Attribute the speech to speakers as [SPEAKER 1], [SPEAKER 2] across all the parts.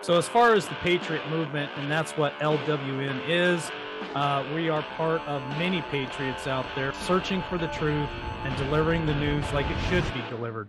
[SPEAKER 1] So as far as the Patriot movement, and that's what LWN is, we are part of many patriots out there searching for the truth and delivering the news like it should be delivered.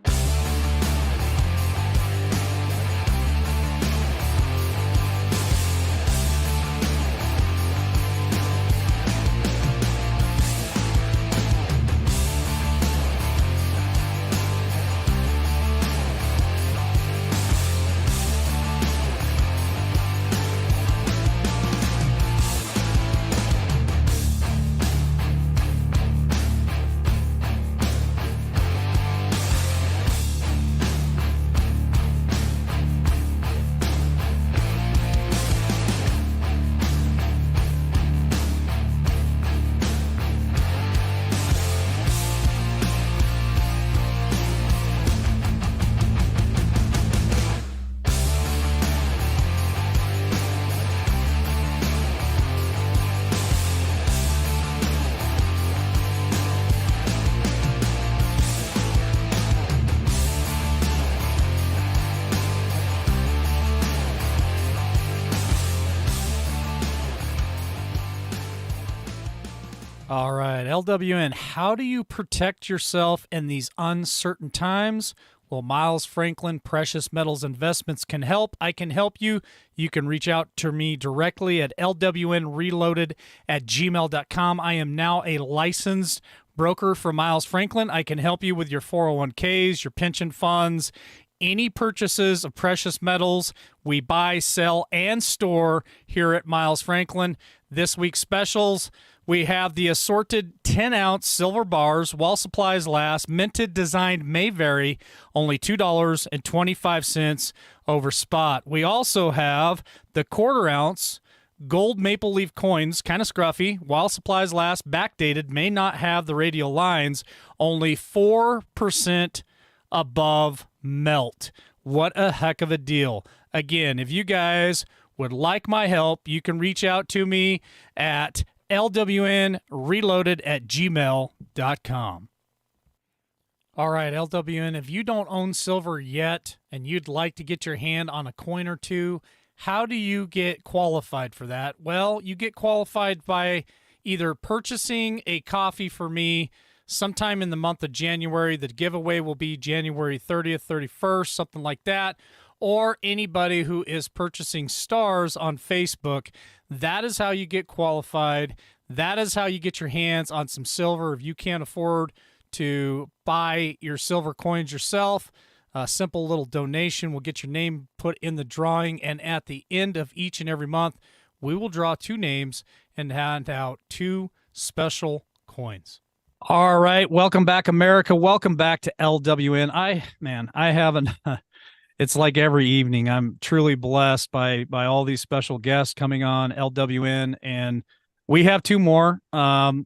[SPEAKER 1] All right, LWN, how do you protect yourself in these uncertain times? Well, Miles Franklin Precious Metals Investments can help. I can help you. You can reach out to me directly at lwnreloaded@gmail.com. I am now a licensed broker for Miles Franklin. I can help you with your 401ks, your pension funds, any purchases of precious metals. We buy, sell, and store here at Miles Franklin. This week's specials, we have the assorted 10-ounce silver bars while supplies last. Minted designed may vary, only $2.25 over spot. We also have the quarter-ounce gold maple leaf coins, kind of scruffy, while supplies last, backdated, may not have the radial lines, only 4% above melt. What a heck of a deal. Again, if you guys would like my help, you can reach out to me at lwnreloaded@gmail.com. All right, LWN, if you don't own silver yet and you'd like to get your hand on a coin or two, how do you get qualified for that? Well, you get qualified by either purchasing a coffee for me sometime in the month of January. The giveaway will be January 30th, 31st, something like that. Or anybody who is purchasing stars on Facebook. That is how you get qualified. That is how you get your hands on some silver. If you can't afford to buy your silver coins yourself, a simple little donation will get your name put in the drawing. And at the end of each and every month, we will draw 2 names and hand out 2 special coins. All right. Welcome back, America. Welcome back to LWN. I haven't... It's like every evening, I'm truly blessed by all these special guests coming on LWN, and we have 2 more. One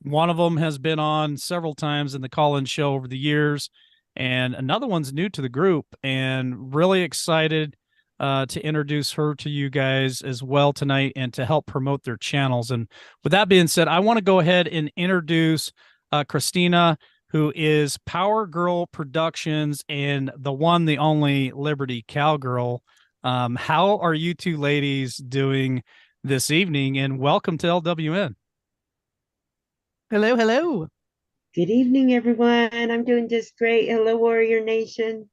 [SPEAKER 1] of them has been on several times in the call-in show over the years, and another one's new to the group, and really excited to introduce her to you guys as well tonight and to help promote their channels. And with that being said, I want to go ahead and introduce Christina, who is COWGIRL Productions and the one, the only Liberty Cowgirl. How are you 2 ladies doing this evening? And welcome to LWN.
[SPEAKER 2] Hello, hello.
[SPEAKER 3] Good evening, everyone. I'm doing just great. Hello, Warrior Nation.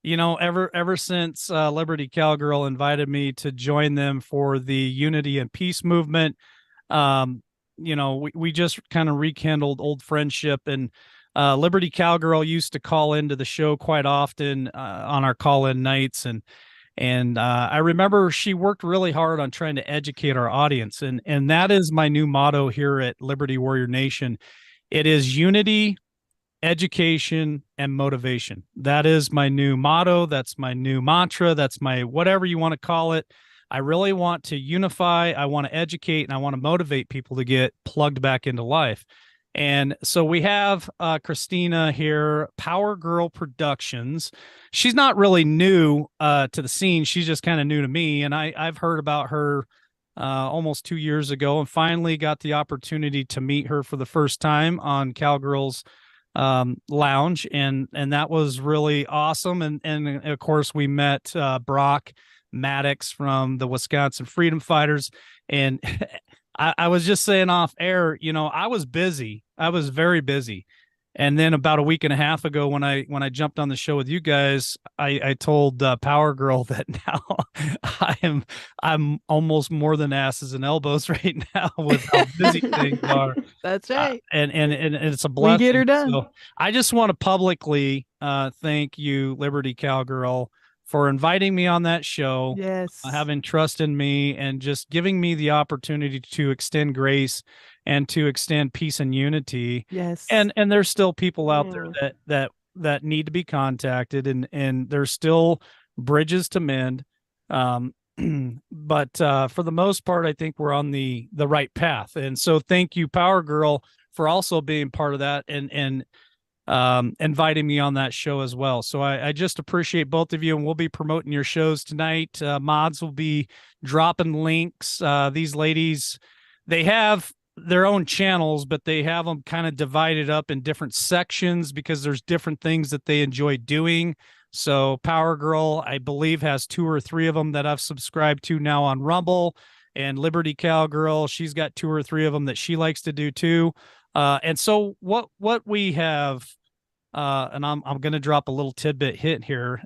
[SPEAKER 1] You know, ever since Liberty Cowgirl invited me to join them for the Unity and Peace movement, you know, we just kind of rekindled old friendship. And Liberty Cowgirl used to call into the show quite often on our call-in nights, and I remember she worked really hard on trying to educate our audience, and that is my new motto here at Liberty Warrior Nation. It is unity, education, and motivation. That is my new motto. That's my new mantra. That's my whatever you want to call it. I really want to unify. I want to educate, and I want to motivate people to get plugged back into life. And so we have Christina here, COWGIRL Productions. She's not really new to the scene. She's just kind of new to me. And I've heard about her almost 2 years ago, and finally got the opportunity to meet her for the first time on Cowgirl's Lounge. And that was really awesome. And of course, we met Brock Maddox from the Wisconsin Freedom Fighters. And I was just saying off air, I was busy. I was very busy. And then about a week and a half ago, when I jumped on the show with you guys, I told Power Girl that now I'm almost more than asses and elbows right now with how busy things are.
[SPEAKER 2] That's right.
[SPEAKER 1] And it's a
[SPEAKER 2] We get her
[SPEAKER 1] blessing.
[SPEAKER 2] done.
[SPEAKER 1] So I just want to publicly thank you, Liberty Cowgirl, for inviting me on that show,
[SPEAKER 2] Yes.
[SPEAKER 1] having trust in me, and just giving me the opportunity to extend grace and to extend peace and unity.
[SPEAKER 2] Yes.
[SPEAKER 1] And there's still people out
[SPEAKER 3] Yeah.
[SPEAKER 1] there that need to be contacted, and there's still bridges to mend. But for the most part, I think we're on the right path. And so thank you, Power Girl, for also being part of that and inviting me on that show as well. So I just appreciate both of you, and we'll be promoting your shows tonight. Mods will be dropping links. These ladies, they have their own channels, but they have them kind of divided up in different sections because there's different things that they enjoy doing. So Power Girl, I believe, has 2 or 3 of them that I've subscribed to now on Rumble, and Liberty Cowgirl, she's got 2 or 3 of them that she likes to do too. And so what we have, and I'm going to drop a little tidbit hit here.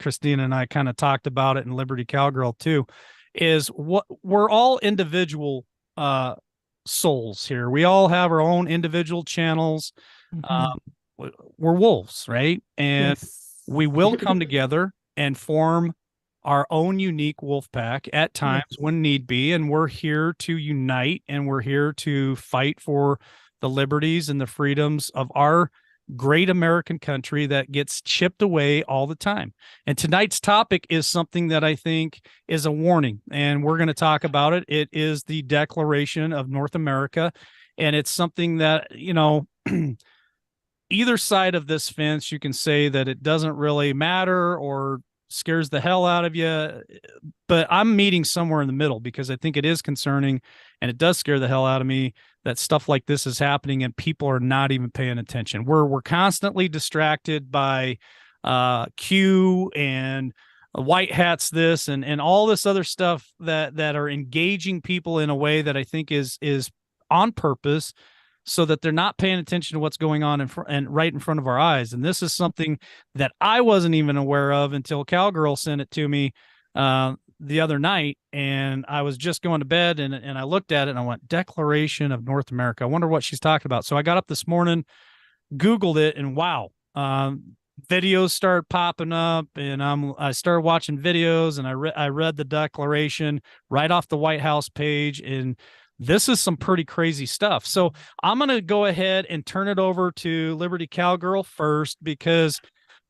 [SPEAKER 1] Christina and I kind of talked about it in Liberty Cowgirl too, is what we're all individual souls here. We all have our own individual channels.
[SPEAKER 2] Mhm.
[SPEAKER 1] We're wolves, right? And
[SPEAKER 2] Yes.
[SPEAKER 1] we will come together and form our own unique wolf pack at times
[SPEAKER 2] Yes.
[SPEAKER 1] when need be. And we're here to unite, and we're here to fight for the liberties and the freedoms of our great American country that gets chipped away all the time. And tonight's topic is something that I think is a warning, and we're going to talk about it. It is the Declaration of North America, and it's something that, either side of this fence, you can say that it doesn't really matter or scares the hell out of you. But I'm meeting somewhere in the middle because I think it is concerning, and it does scare the hell out of me that stuff like this is happening and people are not even paying attention. We're constantly distracted by Q and white hats this and all this other stuff that are engaging people in a way that I think is on purpose, so that they're not paying attention to what's going on and right in front of our eyes. And this is something that I wasn't even aware of until Cowgirl sent it to me the other night. And I was just going to bed and I looked at it and I went, Declaration of North America. I wonder what she's talking about. So I got up this morning, Googled it, and wow, videos started popping up, and I started watching videos, and I read the Declaration right off the White House page, and this is some pretty crazy stuff. So I'm going to go ahead and turn it over to Liberty Cowgirl first, because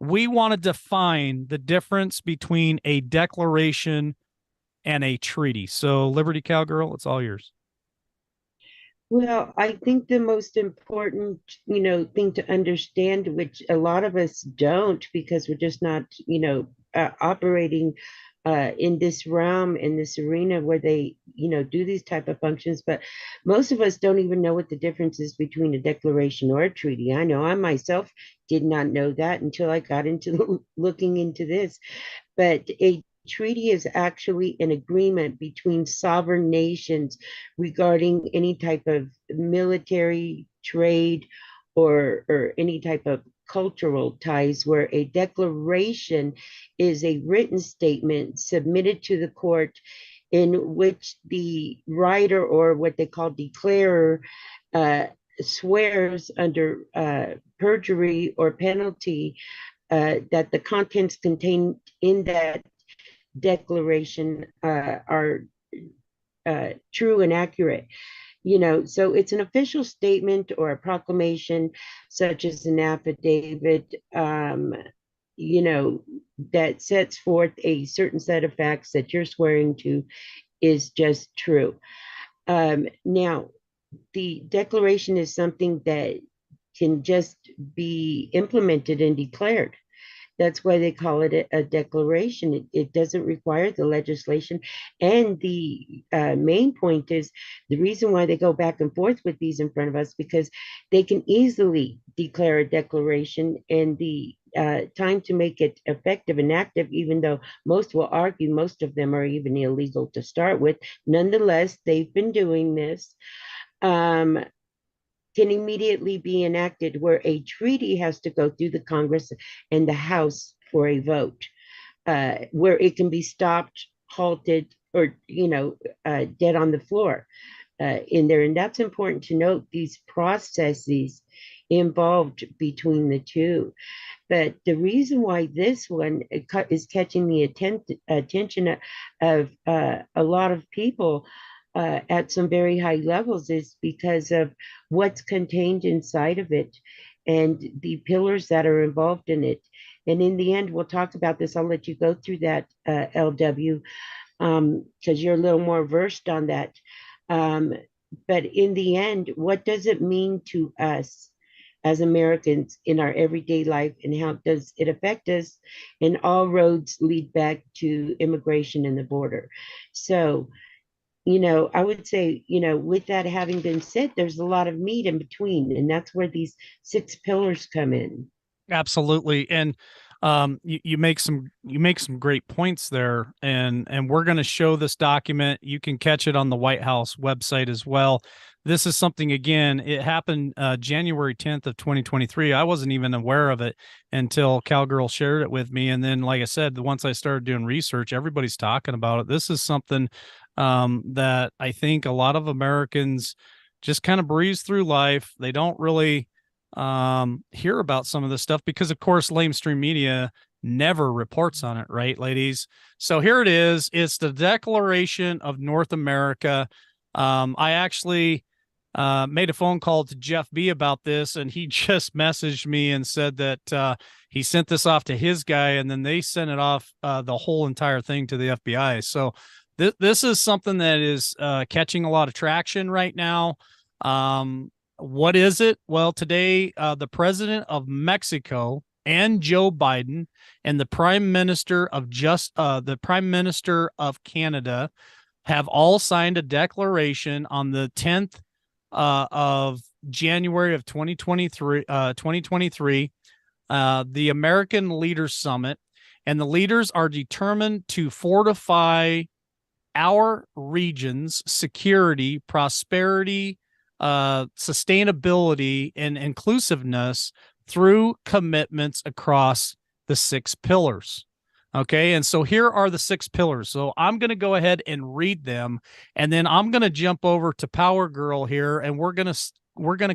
[SPEAKER 1] we want to define the difference between a declaration and a treaty. So Liberty Cowgirl, it's all yours.
[SPEAKER 3] Well, I think the most important, thing to understand, which a lot of us don't because we're just not, operating in this realm, in this arena where they, do these type of functions. But most of us don't even know what the difference is between a declaration or a treaty. I know I myself did not know that until I got into looking into this. But a treaty is actually an agreement between sovereign nations regarding any type of military, trade, or any type of cultural ties, where a declaration is a written statement submitted to the court in which the writer, or what they call declarer, uh, swears under perjury or penalty that the contents contained in that declaration are true and accurate. So it's an official statement or a proclamation, such as an affidavit, you know, that sets forth a certain set of facts that you're swearing to is just true. Now, the declaration is something that can just be implemented and declared. That's why they call it a declaration. It doesn't require the legislation. And the main point is the reason why they go back and forth with these in front of us, because they can easily declare a declaration, and the time to make it effective and active, even though most will argue most of them are even illegal to start with. Nonetheless, they've been doing this. Um, can immediately be enacted where a treaty has to go through the Congress and the House for a vote, where it can be stopped, halted, or dead on the floor in there. And that's important to note, these processes involved between the two. But the reason why this one is catching the attention of a lot of people at some very high levels is because of what's contained inside of it and the pillars that are involved in it. And in the end, we'll talk about this. I'll let you go through that, LW, because you're a little more versed on that. Um, but in the end, what does it mean to us as Americans in our everyday life, and how does it affect us? And all roads lead back to immigration and the border. So, I would say, with that having been said, there's a lot of meat in between, and that's where these 6 pillars come in.
[SPEAKER 1] Absolutely. And you make some great points there, and we're going to show this document. You can catch it on the White House website as well. This is something, again, it happened January 10th of 2023. I wasn't even aware of it until COWGIRL shared it with me. And then, like I said, once I started doing research, everybody's talking about it. This is something that I think a lot of Americans just kind of breeze through life. They don't really hear about some of this stuff because, of course, lamestream media never reports on it, right, ladies? So here it is. It's the Declaration of North America. I actually made a phone call to Jeff B about this, and he just messaged me and said that he sent this off to his guy, and then they sent it off, the whole entire thing, to the FBI. So this is something that is catching a lot of traction right now. What is it? Well, today, the president of Mexico and Joe Biden and the prime minister of Canada have all signed a declaration on the 10th of January of 2023, the American Leaders Summit, and the leaders are determined to fortify our region's security, prosperity, sustainability, and inclusiveness through commitments across the 6 pillars. Okay, and so here are the 6 pillars. So I'm going to go ahead and read them, and then I'm going to jump over to Power Girl here, and we're going to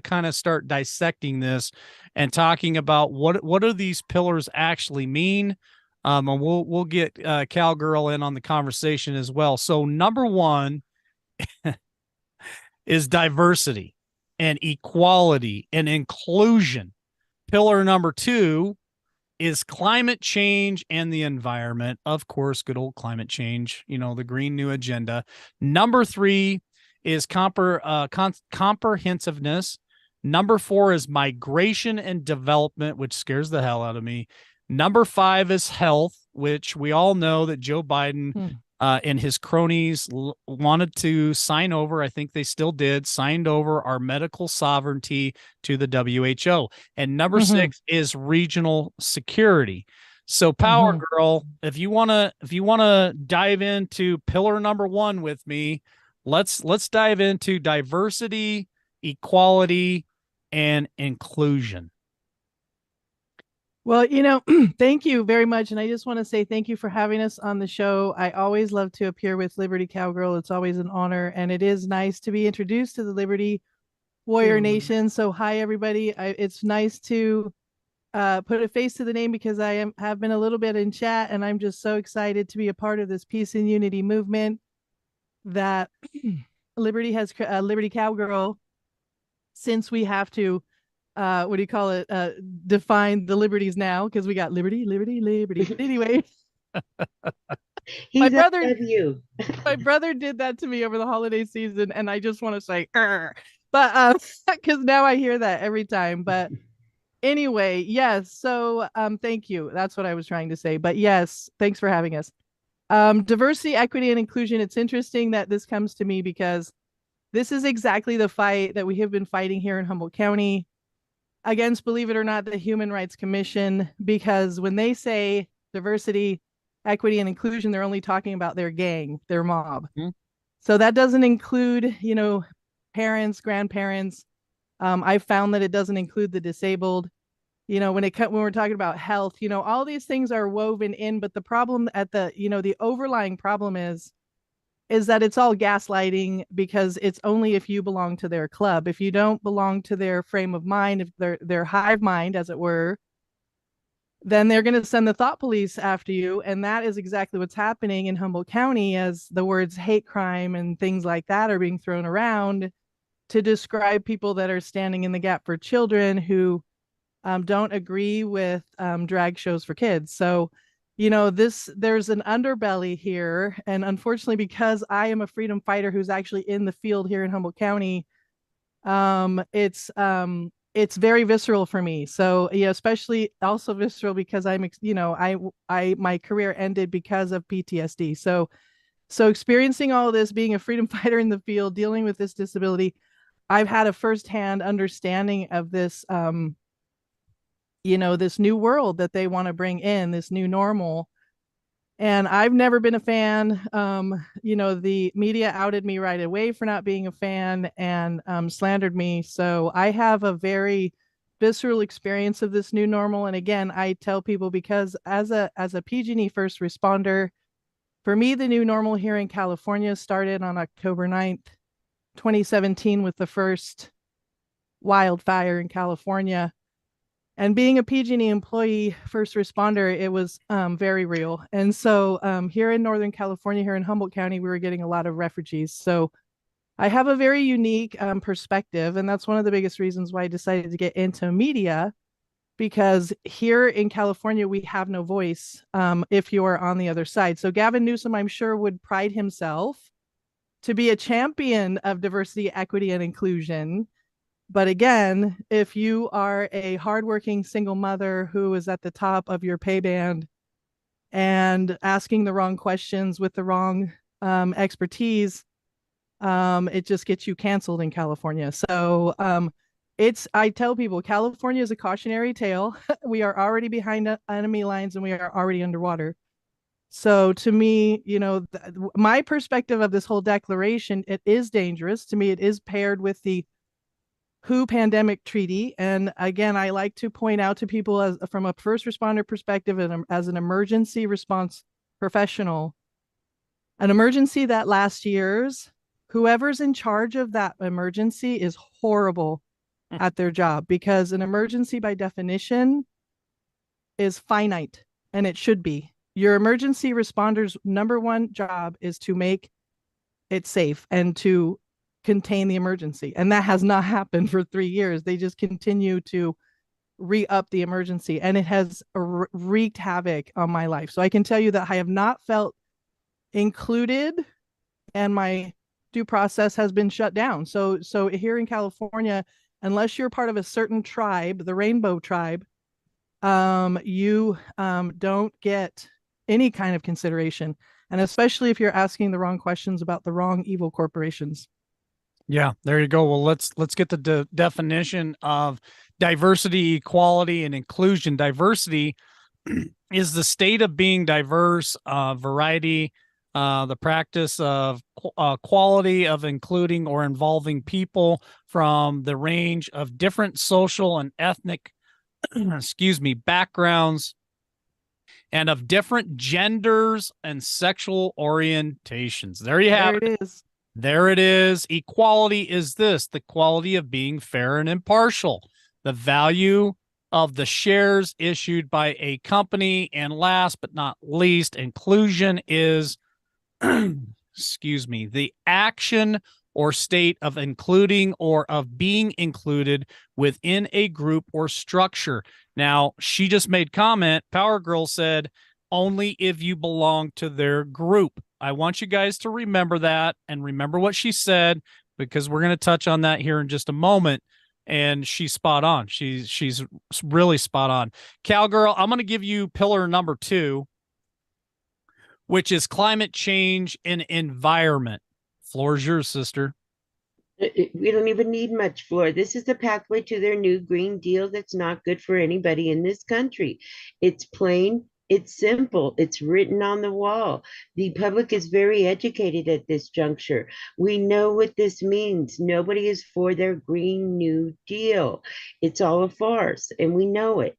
[SPEAKER 1] kind of start dissecting this and talking about what do these pillars actually mean. And we'll get COWGIRL in on the conversation as well. So number 1 is diversity and equality and inclusion. Pillar number 2 is climate change and the environment. Of course, good old climate change, the Green New Agenda. Number 3 is comprehensiveness. Number 4 is migration and development, which scares the hell out of me. Number 5 is health, which we all know that Joe Biden and his cronies wanted to sign over. I think they still did, signed over our medical sovereignty to the WHO. And number 6 is regional security. So Power Girl, if you want to dive into pillar number 1 with me, let's dive into diversity, equality, and inclusion.
[SPEAKER 2] Well, thank you very much. And I just want to say thank you for having us on the show. I always love to appear with Liberty COWGIRL. It's always an honor. And it is nice to be introduced to the Liberty Warrior Nation. So hi, everybody. It's nice to put a face to the name because I have been a little bit in chat, and I'm just so excited to be a part of this peace and unity movement that Liberty has, Liberty COWGIRL, since we have to what do you call it? Define the liberties now, because we got liberty. Anyway, my brother did that to me over the holiday season, and I just want to say, but because now I hear that every time. But anyway, yes. So thank you. That's what I was trying to say. But yes, thanks for having us. Diversity, equity, and inclusion. It's interesting that this comes to me because this is exactly the fight that we have been fighting here in Humboldt County. against, believe it or not, the Human Rights Commission, because when they say diversity, equity, and inclusion, they're only talking about their gang, their mob.
[SPEAKER 1] Mhm.
[SPEAKER 2] So that doesn't include, parents, grandparents. I found that it doesn't include the disabled. When we're talking about health, all these things are woven in, but the problem at the overlying problem is that it's all gaslighting, because it's only if you belong to their club. If you don't belong to their frame of mind, if their hive mind, as it were, then they're going to send the thought police after you. And that is exactly what's happening in Humboldt County, as the words hate crime and things like that are being thrown around to describe people that are standing in the gap for children who don't agree with drag shows for kids. So, there's an underbelly here. And unfortunately, because I am a freedom fighter who's actually in the field here in Humboldt County, it's very visceral for me. So, especially also visceral because my career ended because of PTSD. So experiencing all of this, being a freedom fighter in the field, dealing with this disability, I've had a firsthand understanding of this, this new world that they want to bring in, this new normal. And I've never been a fan. The media outed me right away for not being a fan and slandered me. So I have a very visceral experience of this new normal. And again, I tell people, because as a PG&E first responder, for me, the new normal here in California started on October 9th, 2017, with the first wildfire in California. And being a PG&E employee, first responder, it was very real. And so here in Northern California, here in Humboldt County, we were getting a lot of refugees. So I have a very unique perspective. And that's one of the biggest reasons why I decided to get into media, because here in California, we have no voice if you're on the other side. So Gavin Newsom, I'm sure, would pride himself to be a champion of diversity, equity, and inclusion. But again, if you are a hardworking single mother who is at the top of your pay band and asking the wrong questions with the wrong expertise, it just gets you canceled in California. So I tell people, California is a cautionary tale. We are already behind enemy lines and we are already underwater. So to me, my perspective of this whole declaration, it is dangerous. To me, it is paired with the WHO pandemic treaty. And again, I like to point out to people, from a first responder perspective and as an emergency response professional, an emergency that lasts years, whoever's in charge of that emergency is horrible at their job, because an emergency by definition is finite, and it should be. Your emergency responders' number one job is to make it safe and to contain the emergency. And that has not happened for 3 years. They just continue to re-up the emergency, and it has wreaked havoc on my life. So I can tell you that I have not felt included, and my due process has been shut down. So here in California, unless you're part of a certain tribe, the Rainbow Tribe, you don't get any kind of consideration. And especially if you're asking the wrong questions about the wrong evil corporations.
[SPEAKER 1] Yeah, there you go. Well, let's get the definition of diversity, equality, and inclusion. Diversity is the state of being diverse, variety, the practice of quality of including or involving people from the range of different social and ethnic, backgrounds, and of different genders and sexual orientations. There you have it.
[SPEAKER 2] There it is.
[SPEAKER 1] There it is. Equality is the quality of being fair and impartial, the value of the shares issued by a company, and last but not least, inclusion is, the action or state of including or of being included within a group or structure. Now, she just made comment, Power Girl said, only if you belong to their group. I want you guys to remember that and remember what she said, because we're going to touch on that here in just a moment. And she's spot on. She's really spot on. Cowgirl, I'm going to give you pillar number 2, which is climate change and environment. Floor is yours, sister.
[SPEAKER 3] We don't even need much floor. This is the pathway to their new Green Deal that's not good for anybody in this country. It's plain, it's simple, it's written on the wall. The public is very educated at this juncture. We know what this means. Nobody is for their Green New Deal. It's all a farce, and we know it.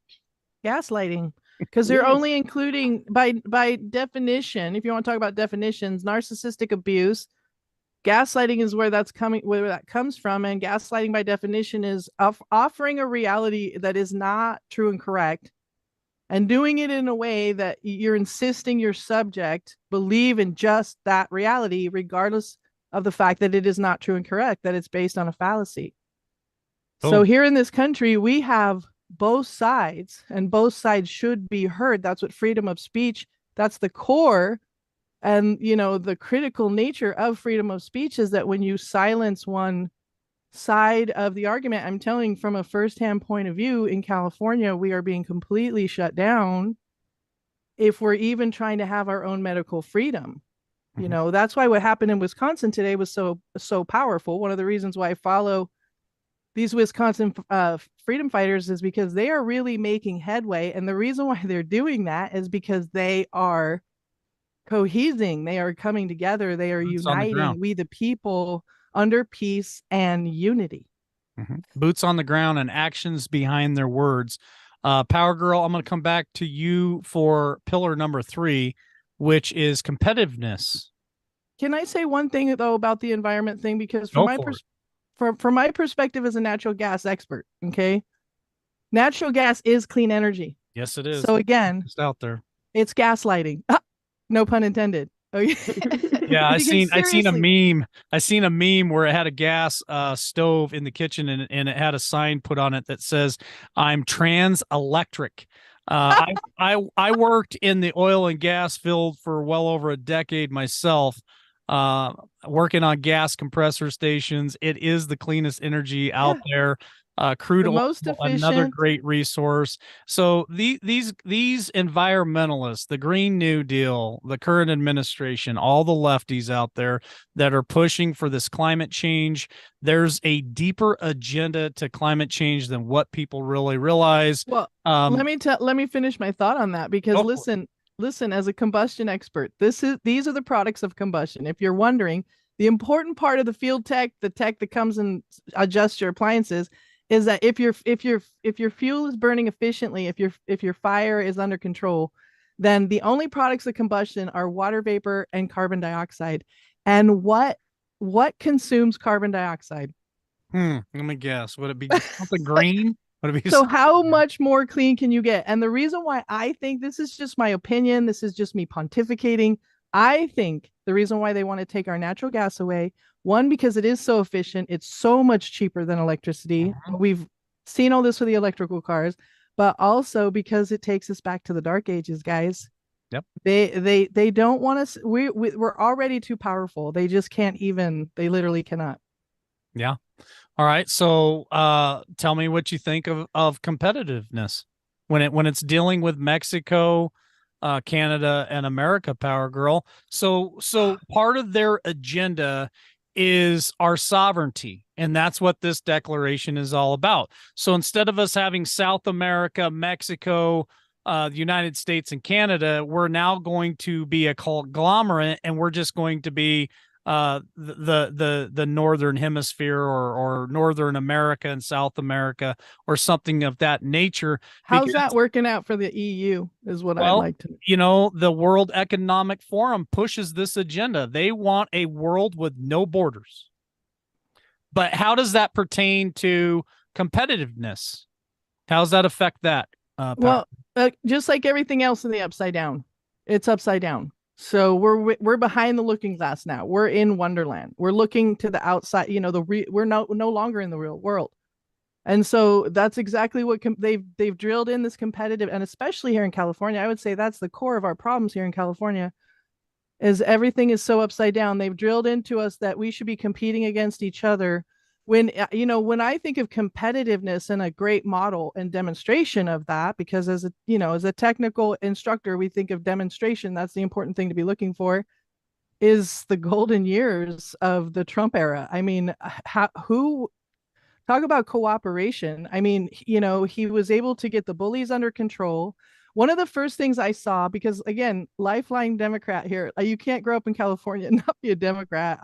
[SPEAKER 2] Gaslighting, because they're
[SPEAKER 3] Yes.
[SPEAKER 2] only including by definition, if you want to talk about definitions, narcissistic abuse. Gaslighting is where that comes from, and gaslighting by definition is offering a reality that is not true and correct, and doing it in a way that you're insisting your subject believe in just that reality, regardless of the fact that it is not true and correct, that it's based on a fallacy. So
[SPEAKER 1] Oh,
[SPEAKER 2] here in this country, we have both sides, and both sides should be heard. That's what freedom of speech, that's the core. And, the critical nature of freedom of speech is that when you silence one side of the argument, I'm telling from a firsthand point of view, in California, we are being completely shut down if we're even trying to have our own medical freedom. That's why what happened in Wisconsin today was so powerful. One of the reasons why I follow these Wisconsin freedom fighters is because they are really making headway. And the reason why they're doing that is because they are cohesing, they are coming together, they are
[SPEAKER 1] boots on the ground.
[SPEAKER 2] uniting we the people under peace and unity.
[SPEAKER 1] Boots on the ground and actions behind their words. Power Girl, I'm going to come back to you for pillar number 3, which is competitiveness.
[SPEAKER 2] Can I say one thing though about the environment thing? Because
[SPEAKER 1] Go for it.
[SPEAKER 2] from my perspective as a natural gas expert, okay, natural gas is clean energy.
[SPEAKER 1] Yes, it is.
[SPEAKER 2] So again,
[SPEAKER 1] Just out there.
[SPEAKER 2] it's gaslighting. No pun intended.
[SPEAKER 1] Yeah, I seen a
[SPEAKER 2] seriously,
[SPEAKER 1] meme. I seen a meme where it had a gas stove in the kitchen, and it had a sign put on it that says, "I'm trans electric." I worked in the oil and gas field for well over a decade myself, working on gas compressor stations. It is the cleanest energy out
[SPEAKER 2] yeah,
[SPEAKER 1] there. Crude
[SPEAKER 2] the
[SPEAKER 1] oil,
[SPEAKER 2] most
[SPEAKER 1] another
[SPEAKER 2] efficient.
[SPEAKER 1] great resource. So these environmentalists, the Green New Deal, the current administration, all the lefties out there that are pushing for this climate change, there's a deeper agenda to climate change than what people really realize.
[SPEAKER 2] Well,
[SPEAKER 1] Um,
[SPEAKER 2] let me finish my thought on that, because
[SPEAKER 1] Go for it.
[SPEAKER 2] listen, as a combustion expert, these are the products of combustion. If you're wondering, the important part of the field tech, the tech that comes and adjusts your appliances, is that if your fuel is burning efficiently, if your fire is under control, then the only products of combustion are water vapor and carbon dioxide. And what consumes carbon dioxide?
[SPEAKER 1] Let me guess. Would it be something green? Would it be
[SPEAKER 2] So
[SPEAKER 1] something
[SPEAKER 2] how
[SPEAKER 1] green?
[SPEAKER 2] much more clean can you get? And the reason why I think, this is just my opinion, this is just me pontificating. I think the reason why they want to take our natural gas away, one, because it is so efficient, it's so much cheaper than electricity.
[SPEAKER 1] Mhm.
[SPEAKER 2] We've seen all this with the electrical cars, but also because it takes us back to the dark ages, guys.
[SPEAKER 1] Yep.
[SPEAKER 2] They don't want us. We're already too powerful. They just can't even. They literally cannot.
[SPEAKER 1] Yeah. All right. So tell me what you think of competitiveness when it's dealing with Mexico, Canada, and America, Power Girl. So part of their agenda is our sovereignty. And that's what this declaration is all about. So instead of us having South America, Mexico, the United States, and Canada, we're now going to be a conglomerate, and we're just going to be the northern hemisphere, or Northern America and South America, or something of that nature.
[SPEAKER 2] How's
[SPEAKER 1] Because,
[SPEAKER 2] that working out for the EU? Is what I'd
[SPEAKER 1] well,
[SPEAKER 2] like to know.
[SPEAKER 1] the World Economic Forum pushes this agenda. They want a world with no borders. But how does that pertain to competitiveness? How does that affect that, Power?
[SPEAKER 2] Well, just like everything else in the upside down, it's upside down. So we're behind the looking glass now. We're in Wonderland. We're looking to the outside. We're no longer in the real world. And so that's exactly what they've drilled in this competitive, and especially here in California, I would say that's the core of our problems here in California. Is everything is so upside down. They've drilled into us that we should be competing against each other. When when I think of competitiveness, and a great model and demonstration of that, because as a technical instructor, we think of demonstration. That's the important thing to be looking for. is the golden years of the Trump era. I mean, who talk about cooperation. I mean, he was able to get the bullies under control. One of the first things I saw, because again, lifeline Democrat here, you can't grow up in California and not be a Democrat.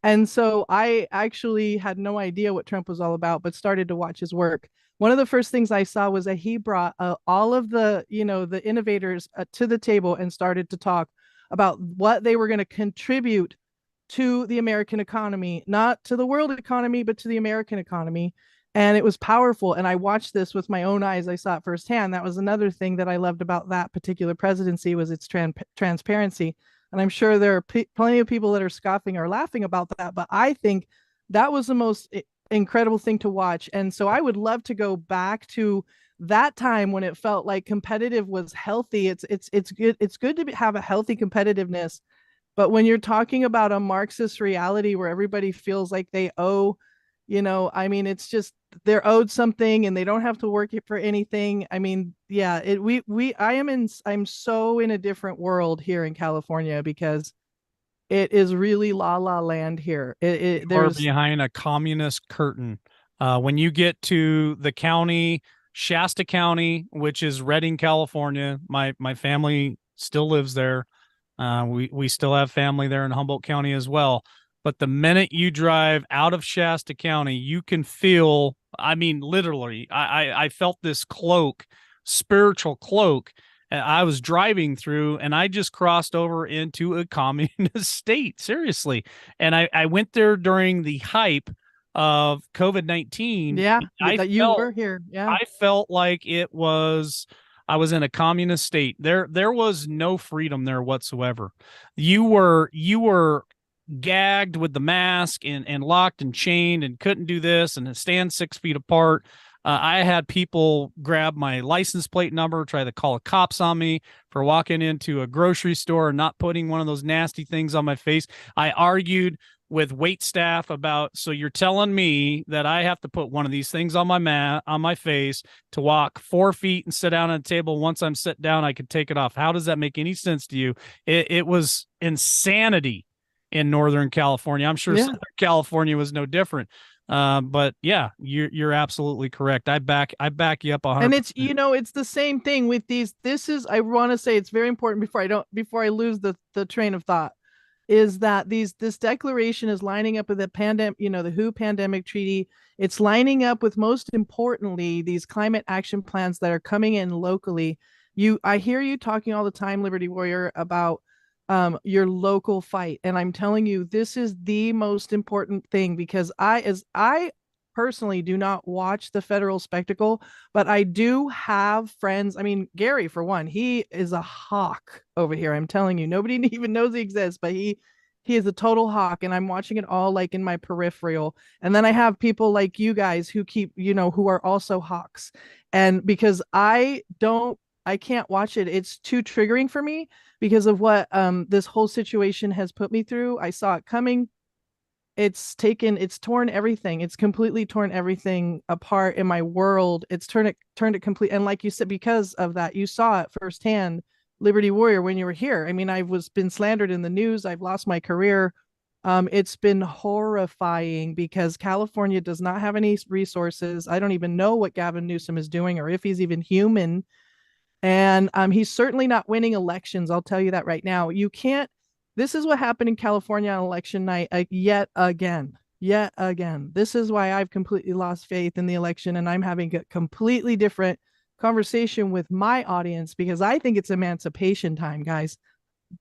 [SPEAKER 2] And so I actually had no idea what Trump was all about, but started to watch his work. One of the first things I saw was that he brought all of the innovators to the table and started to talk about what they were going to contribute to the American economy, not to the world economy, but to the American economy. And it was powerful. And I watched this with my own eyes. I saw it firsthand. That was another thing that I loved about that particular presidency was its transparency. And I'm sure there are plenty of people that are scoffing or laughing about that, but I think that was the most incredible thing to watch. And so I would love to go back to that time when it felt like competitive was healthy. It's good to have a healthy competitiveness, but when you're talking about a Marxist reality where everybody feels like they owe, I mean, it's just they're owed something and they don't have to work for anything. I mean, yeah, I'm so in a different world here in California because it is really la la land here.
[SPEAKER 1] Or
[SPEAKER 2] There's
[SPEAKER 1] behind a communist curtain. When you get to the county, Shasta County, which is Redding, California, my family still lives there. We still have family there in Humboldt County as well. But the minute you drive out of Shasta County, you can feel, I mean, literally, I felt this cloak, spiritual cloak. I was driving through and I just crossed over into a communist state, seriously. And I went there during the hype of COVID-19.
[SPEAKER 2] yeah,
[SPEAKER 1] I
[SPEAKER 2] that you
[SPEAKER 1] felt
[SPEAKER 2] were here. Yeah.
[SPEAKER 1] I felt like I was in a communist state. There was no freedom there whatsoever. You were gagged with the mask and locked and chained and couldn't do this and stand 6 feet apart. I had people grab my license plate number, try to call the cops on me for walking into a grocery store and not putting one of those nasty things on my face. I argued with wait staff about, so you're telling me that I have to put one of these things on my face to walk 4 feet and sit down at a table. Once I'm sit down, I could take it off. How does that make any sense to you? It was insanity in Northern California. I'm sure
[SPEAKER 2] Yeah.
[SPEAKER 1] Southern California was no different. But yeah, you're absolutely correct. I back you up 100%.
[SPEAKER 2] And it's the same thing with these. I want to say it's very important before I lose the train of thought, is that this declaration is lining up with the pandemic, the WHO pandemic treaty. It's lining up with, most importantly, these climate action plans that are coming in locally. I hear you talking all the time, Liberty Warrior, about your local fight. And I'm telling you, this is the most important thing, because I personally do not watch the federal spectacle, but I do have friends. I mean, Gary, for one, he is a hawk over here. I'm telling you, nobody even knows he exists, but he is a total hawk, and I'm watching it all like in my peripheral. And then I have people like you guys who who are also hawks. And because I can't watch it, it's too triggering for me because of what this whole situation has put me through. I saw it coming. It's torn everything. It's completely torn everything apart in my world. It's turned it complete. And like you said, because of that, you saw it firsthand, Liberty Warrior, when you were here. I mean, been slandered in the news. I've lost my career. It's been horrifying because California does not have any resources. I don't even know what Gavin Newsom is doing or if he's even human. And he's certainly not winning elections. I'll tell you that right now. You can't. This is what happened in California on election night, yet again. Yet again. This is why I've completely lost faith in the election, and I'm having a completely different conversation with my audience because I think it's emancipation time, guys.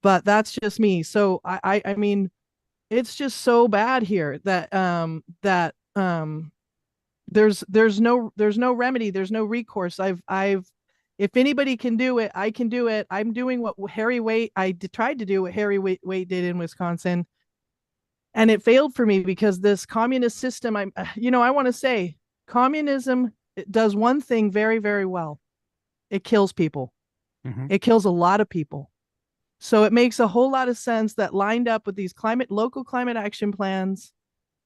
[SPEAKER 2] But that's just me. So I mean, it's just so bad here that there's no remedy, there's no recourse. If anybody can do it, I can do it. I'm doing what I tried to do what Harry Waite did in Wisconsin, and it failed for me because this communist system. I want to say communism does one thing very, very well. It kills people.
[SPEAKER 1] Mm-hmm.
[SPEAKER 2] It kills a lot of people. So it makes a whole lot of sense that lined up with these local climate action plans,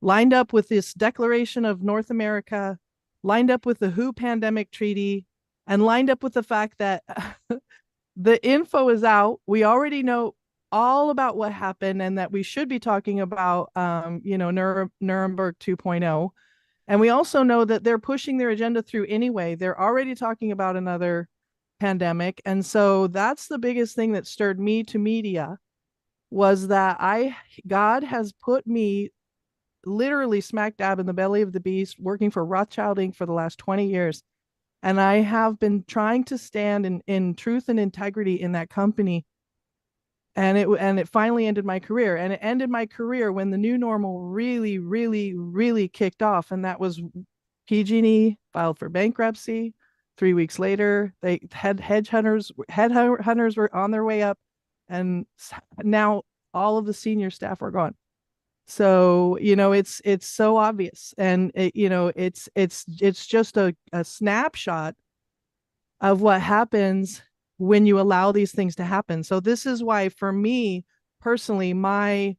[SPEAKER 2] lined up with this Declaration of North America, lined up with the WHO pandemic treaty, and lined up with the fact that the info is out. We already know all about what happened and that we should be talking about, Nuremberg 2.0. And we also know that they're pushing their agenda through anyway. They're already talking about another pandemic. And so that's the biggest thing that stirred me to media, was that God has put me literally smack dab in the belly of the beast, working for Rothschild Inc. for the last 20 years. And I have been trying to stand in truth and integrity in that company. And it finally ended my career. And it ended my career when the new normal really, really, really kicked off. And that was PG&E filed for bankruptcy. 3 weeks later, they had headhunters were on their way up, and now all of the senior staff are gone. So it's so obvious, and it's just a snapshot of what happens when you allow these things to happen. So this is why, for me personally, my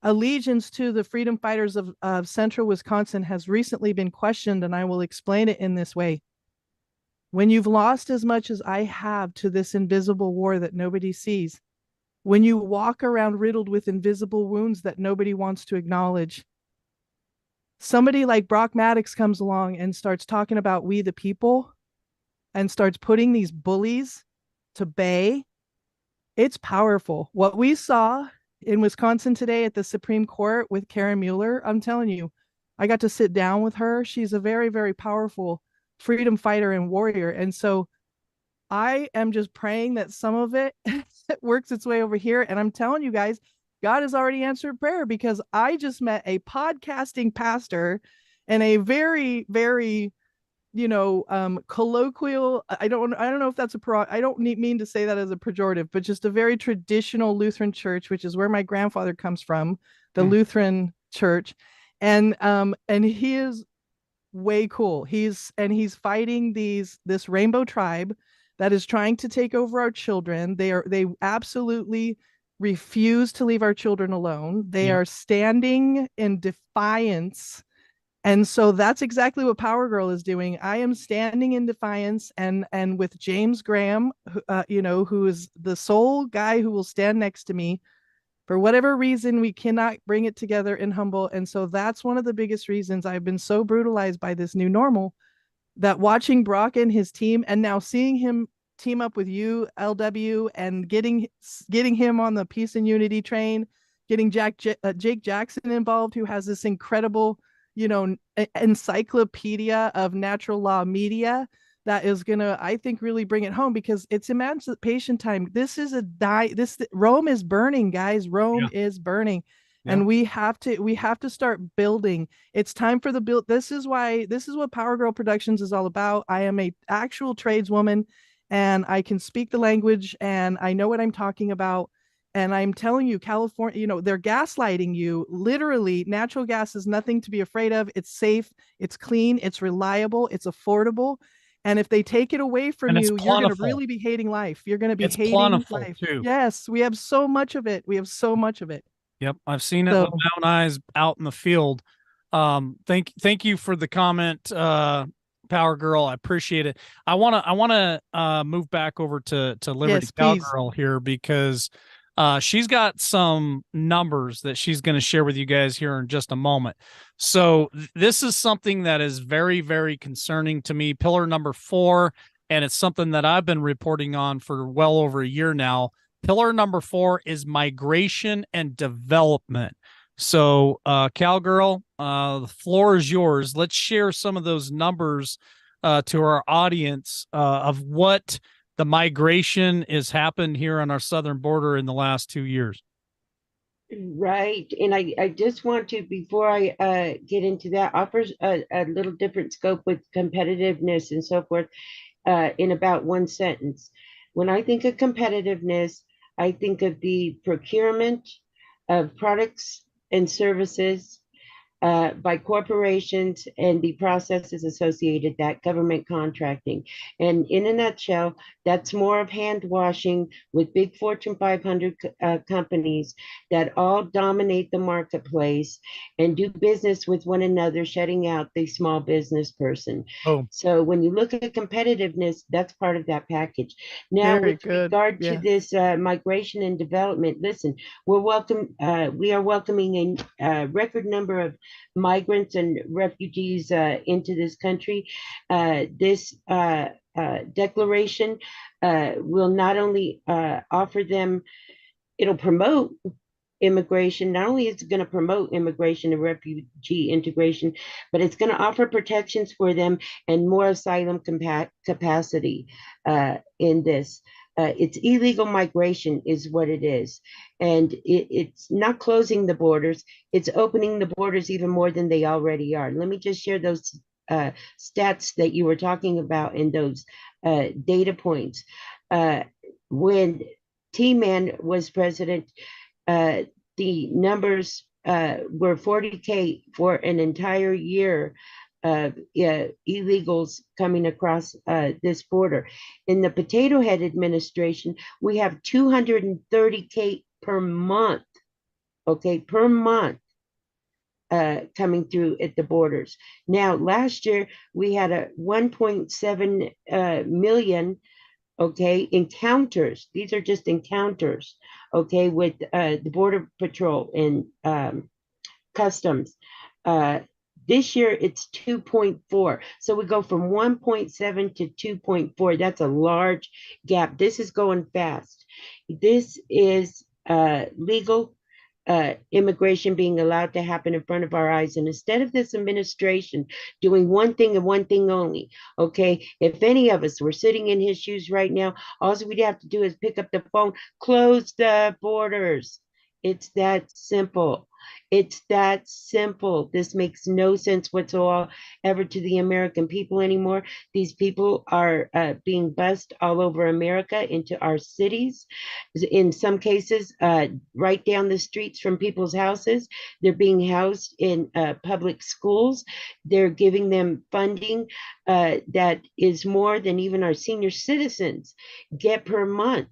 [SPEAKER 2] allegiance to the freedom fighters of central Wisconsin has recently been questioned, and I will explain it in this way. When you've lost as much as I have to this invisible war that nobody sees, when you walk around riddled with invisible wounds that nobody wants to acknowledge, somebody like Brock Maddox comes along and starts talking about we the people and starts putting these bullies to bay. It's powerful. What we saw in Wisconsin today at the Supreme Court with Karen Mueller, I'm telling you, I got to sit down with her. She's a very, very powerful freedom fighter and warrior. And so I am just praying that some of it works its way over here. And I'm telling you guys, God has already answered prayer, because I just met a podcasting pastor and a very, very, colloquial. I don't know if that's I don't mean to say that as a pejorative, but just a very traditional Lutheran church, which is where my grandfather comes from, the Lutheran church. And he is way cool. He's fighting this rainbow tribe that is trying to take over our children. They absolutely refuse to leave our children alone. They are standing in defiance. And so that's exactly what Power Girl is doing. I am standing in defiance, and with James Graham, who is the sole guy who will stand next to me. For whatever reason, we cannot bring it together in humble. And so that's one of the biggest reasons I've been so brutalized by this new normal, that watching Brock and his team, and now seeing him team up with you, LW, and getting him on the peace and unity train, getting Jake Jackson involved, who has this incredible, encyclopedia of natural law media that is gonna, I think, really bring it home, because it's emancipation time. This is Rome is burning, guys. Rome is burning. Yeah. And we have to start building. It's time for the build. This is what Power Girl Productions is all about. I am a actual tradeswoman, and I can speak the language, and I know what I'm talking about. And I'm telling you, California, they're gaslighting you. Literally, natural gas is nothing to be afraid of. It's safe, it's clean, it's reliable, it's affordable. And if they take it away from you, you're going to really be hating life. You're going to be hating life.
[SPEAKER 1] Too.
[SPEAKER 2] Yes, we have so much of it.
[SPEAKER 1] Yep, I've seen it with my own eyes out in the field. Thank you for the comment, Power Girl. I appreciate it. I wanna move back over to Liberty Cowgirl here, because she's got some numbers that she's going to share with you guys here in just a moment. So this is something that is very, very concerning to me. Pillar number 4, and it's something that I've been reporting on for well over a year now. Pillar number 4 is migration and development. So, Cowgirl, the floor is yours. Let's share some of those numbers to our audience of what the migration has happened here on our southern border in the last 2 years.
[SPEAKER 3] Right. And I just want to, before I get into that, offers a little different scope with competitiveness and so forth in about one sentence. When I think of competitiveness, I think of the procurement of products and services by corporations and the processes associated that government contracting. And in a nutshell, that's more of hand washing with big Fortune 500 companies that all dominate the marketplace and do business with one another, shutting out the small business person.
[SPEAKER 1] Oh,
[SPEAKER 3] So when you look at competitiveness, that's part of that package. Now,
[SPEAKER 2] Very
[SPEAKER 3] with
[SPEAKER 2] good.
[SPEAKER 3] regard to
[SPEAKER 2] Yeah.
[SPEAKER 3] this migration and development, listen, we are welcoming a record number of migrants and refugees into this country. This declaration will not only offer them, it'll promote immigration. Not only is it going to promote immigration and refugee integration, but it's going to offer protections for them and more asylum capacity in this. It's illegal migration is what it is. And it's not closing the borders, it's opening the borders even more than they already are. Let me just share those stats that you were talking about in those data points. When T-Man was president, uh, the numbers were 40K for an entire year of illegals coming across this border. In the Potato Head administration, we have 230K per month, okay, per month coming through at the borders. Now, last year, we had a 1.7 million, okay, encounters. These are just encounters, okay, with the Border Patrol and Customs. Uh, this year it's 2.4. So we go from 1.7 to 2.4. That's a large gap. This is going fast. This is legal immigration being allowed to happen in front of our eyes. And instead of this administration doing one thing and one thing only, okay, if any of us were sitting in his shoes right now, all we'd have to do is pick up the phone, close the borders. It's that simple. It's that simple. This makes no sense whatsoever to the American people anymore. These people are being bussed all over America into our cities. In some cases, right down the streets from people's houses. They're being housed in public schools. They're giving them funding that is more than even our senior citizens get per month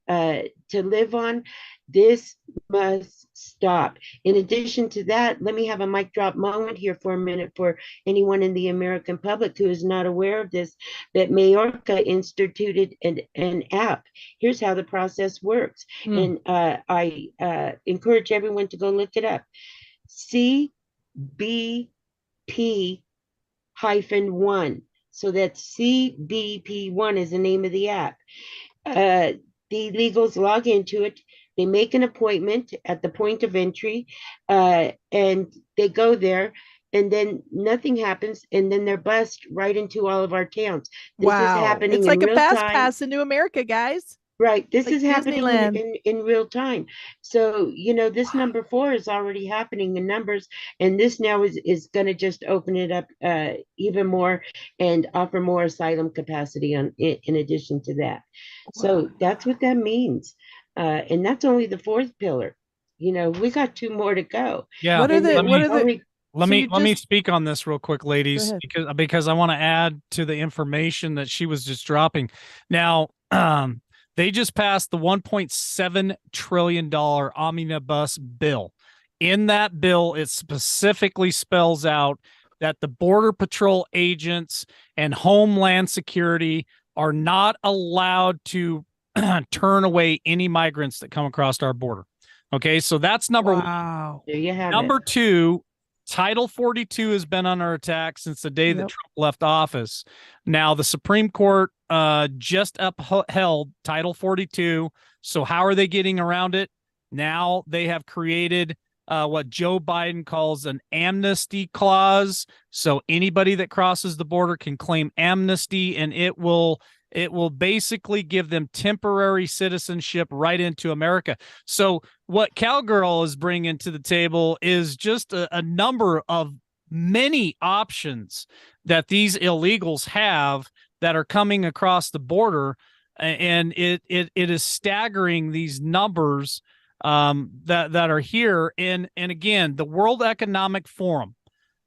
[SPEAKER 3] to live on. This must stop. In addition to that, let me have a mic drop moment here for a minute for anyone in the American public who is not aware of this, that Majorca instituted an app. Here's how the process works. And I encourage everyone to go look it up. CBP-1. So that's CBP1 is the name of the app. The illegals log into it. They make an appointment at the point of entry, and they go there, and then nothing happens, and then they're bussed right into all of our towns. This is
[SPEAKER 2] Wow.
[SPEAKER 3] happening
[SPEAKER 2] It's
[SPEAKER 3] in
[SPEAKER 2] like a
[SPEAKER 3] real
[SPEAKER 2] fast
[SPEAKER 3] time.
[SPEAKER 2] pass into America, guys.
[SPEAKER 3] Right. This
[SPEAKER 2] Like
[SPEAKER 3] is happening
[SPEAKER 2] Disneyland.
[SPEAKER 3] in real time. So, this number 4 is already happening in numbers. And this now is going to just open it up even more and offer more asylum capacity in addition to that. So
[SPEAKER 2] Wow.
[SPEAKER 3] that's what that means. And that's only the fourth pillar. We got 2 more to go.
[SPEAKER 1] yeah.
[SPEAKER 2] What are
[SPEAKER 3] And
[SPEAKER 2] the
[SPEAKER 3] then
[SPEAKER 2] what are the
[SPEAKER 1] Let
[SPEAKER 2] so
[SPEAKER 1] me
[SPEAKER 2] you
[SPEAKER 1] let me
[SPEAKER 2] just
[SPEAKER 1] speak on this real quick,
[SPEAKER 2] go
[SPEAKER 1] ladies,
[SPEAKER 2] ahead.
[SPEAKER 1] because I want to add to the information that she was just dropping. Now, they just passed the $1.7 trillion omnibus bill. In that bill, it specifically spells out that the Border Patrol agents and Homeland Security are not allowed to turn away any migrants that come across our border. Okay, so that's number one.
[SPEAKER 2] Wow.
[SPEAKER 3] there you have
[SPEAKER 1] Number
[SPEAKER 3] it.
[SPEAKER 1] 2, Title 42 has been under attack since the day that
[SPEAKER 2] Yep.
[SPEAKER 1] Trump left office. Now, the Supreme Court just upheld Title 42. So how are they getting around it? Now they have created what Joe Biden calls an amnesty clause. So anybody that crosses the border can claim amnesty, and it will basically give them temporary citizenship right into America. So what Cowgirl is bringing to the table is just a number of many options that these illegals have that are coming across the border, and it is staggering, these numbers that are here. And again, the World Economic Forum,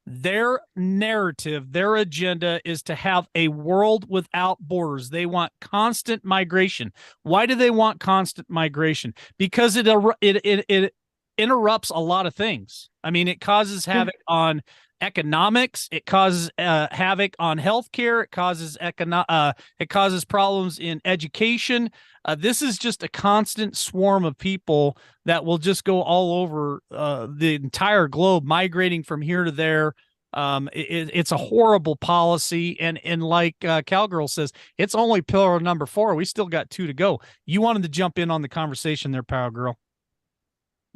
[SPEAKER 1] their narrative, their agenda is to have a world without borders. They want constant migration. Why do they want constant migration? Because it interrupts a lot of things. I mean, it causes havoc on economics. It causes havoc on healthcare. It causes problems in education. This is just a constant swarm of people that will just go all over the entire globe, migrating from here to there. It's a horrible policy, and like Cowgirl says, it's only pillar number 4. We still got 2 to go. You wanted to jump in on the conversation there, Power Girl.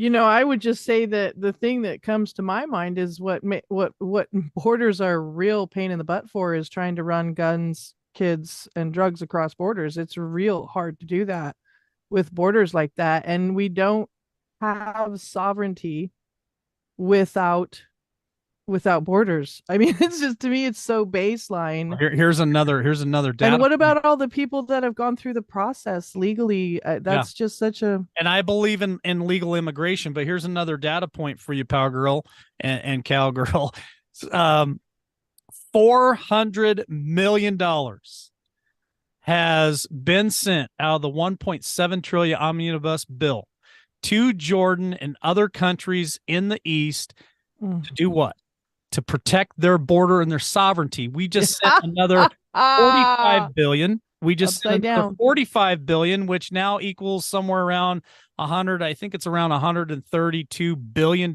[SPEAKER 2] I would just say that the thing that comes to my mind is what borders are a real pain in the butt for is trying to run guns, kids, and drugs across borders. It's real hard to do that with borders like that, and we don't have sovereignty without borders. I mean, it's just, to me, it's so baseline.
[SPEAKER 1] Here's another data.
[SPEAKER 2] And what about all the people that have gone through the process legally? That's just such a.
[SPEAKER 1] And I believe in legal immigration, but here's another data point for you, Power Girl and Cowgirl. $400 million has been sent out of the 1.7 trillion omnibus bill to Jordan and other countries in the East to do what? To protect their border and their sovereignty. We just sent another 45 billion. We just sent another 45 billion, which now equals somewhere around 100. I think it's around $132 billion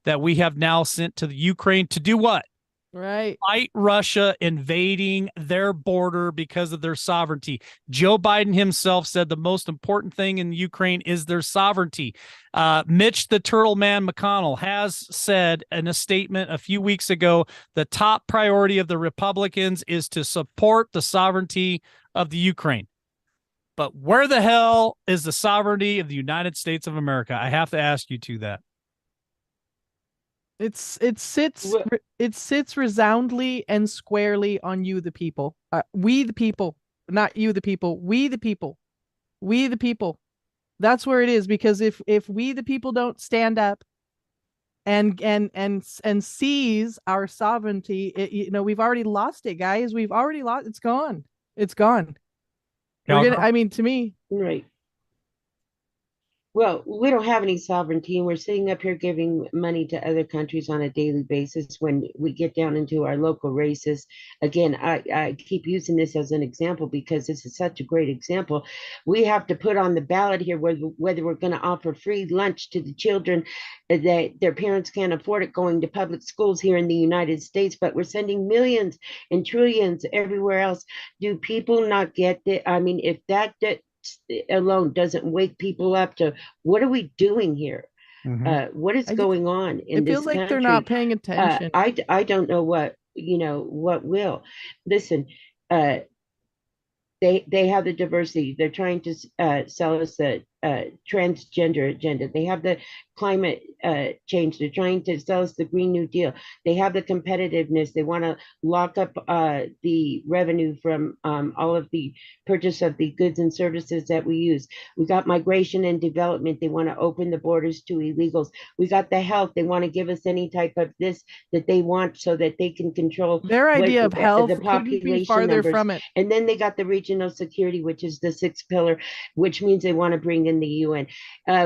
[SPEAKER 1] that we have now sent to the Ukraine to do what?
[SPEAKER 2] Right.
[SPEAKER 1] Fight Russia invading their border because of their sovereignty. Joe Biden himself said the most important thing in Ukraine is their sovereignty. Mitch the Turtle Man McConnell has said in a statement a few weeks ago, the top priority of the Republicans is to support the sovereignty of the Ukraine. But where the hell is the sovereignty of the United States of America? I have to ask you to that.
[SPEAKER 2] It sits resoundly and squarely on you, the people. We the people, not you the people. We the people. We the people. That's where it is, because if we the people don't stand up and seize our sovereignty, we've already lost it, guys. We've already lost. It's gone. It's gone. To me,
[SPEAKER 3] right. Well, we don't have any sovereignty, and we're sitting up here giving money to other countries on a daily basis. When we get down into our local races, again, I keep using this as an example because this is such a great example. We have to put on the ballot here whether we're going to offer free lunch to the children that their parents can't afford it going to public schools here in the United States, but we're sending millions and trillions everywhere else. Do people not get that? I mean, if that alone doesn't wake people up to what are we doing here? What is going on in this country? It feels
[SPEAKER 2] like they're not paying attention.
[SPEAKER 3] I don't know what will. Listen, they have the diversity. They're trying to sell us the transgender agenda. They have the climate change. They're trying to sell us the Green New Deal. They have the competitiveness. They want to lock up the revenue from all of the purchase of the goods and services that we use. We got migration and development. They want to open the borders to illegals. We got the health. They want to give us any type of this that they want so that they can control
[SPEAKER 2] their idea of health.
[SPEAKER 3] The population
[SPEAKER 2] be farther
[SPEAKER 3] numbers.
[SPEAKER 2] From it.
[SPEAKER 3] And then they got the regional security, which is the 6th pillar, which means they want to bring in the UN.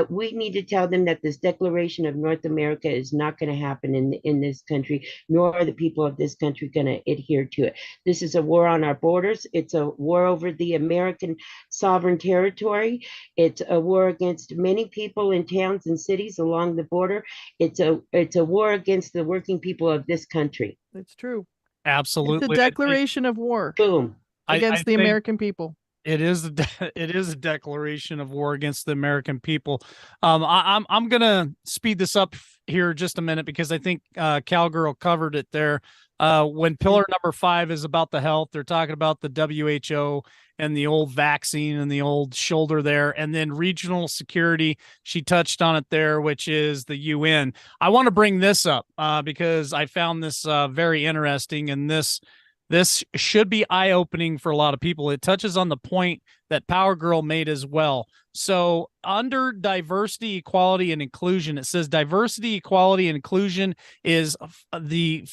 [SPEAKER 3] We need to tell them that this declaration of North America is not going to happen in this country, nor are the people of this country going to adhere to it. This is a war on our borders. It's a war over the American sovereign territory. It's a war against many people in towns and cities along the border. It's a war against the working people of this country.
[SPEAKER 2] It's true.
[SPEAKER 1] Absolutely.
[SPEAKER 2] It's a declaration of war.
[SPEAKER 3] Boom.
[SPEAKER 2] Against the American people.
[SPEAKER 1] It is a declaration of war against the American people. I'm gonna speed this up here just a minute because I think Cowgirl covered it there. When pillar number 5 is about the health, they're talking about the WHO and the old vaccine and the old shoulder there, and then regional security. She touched on it there, which is the UN. I want to bring this up because I found this very interesting, and this This should be eye-opening for a lot of people. It touches on the point that Power Girl made as well. So under diversity, equality, and inclusion, it says diversity, equality, and inclusion is the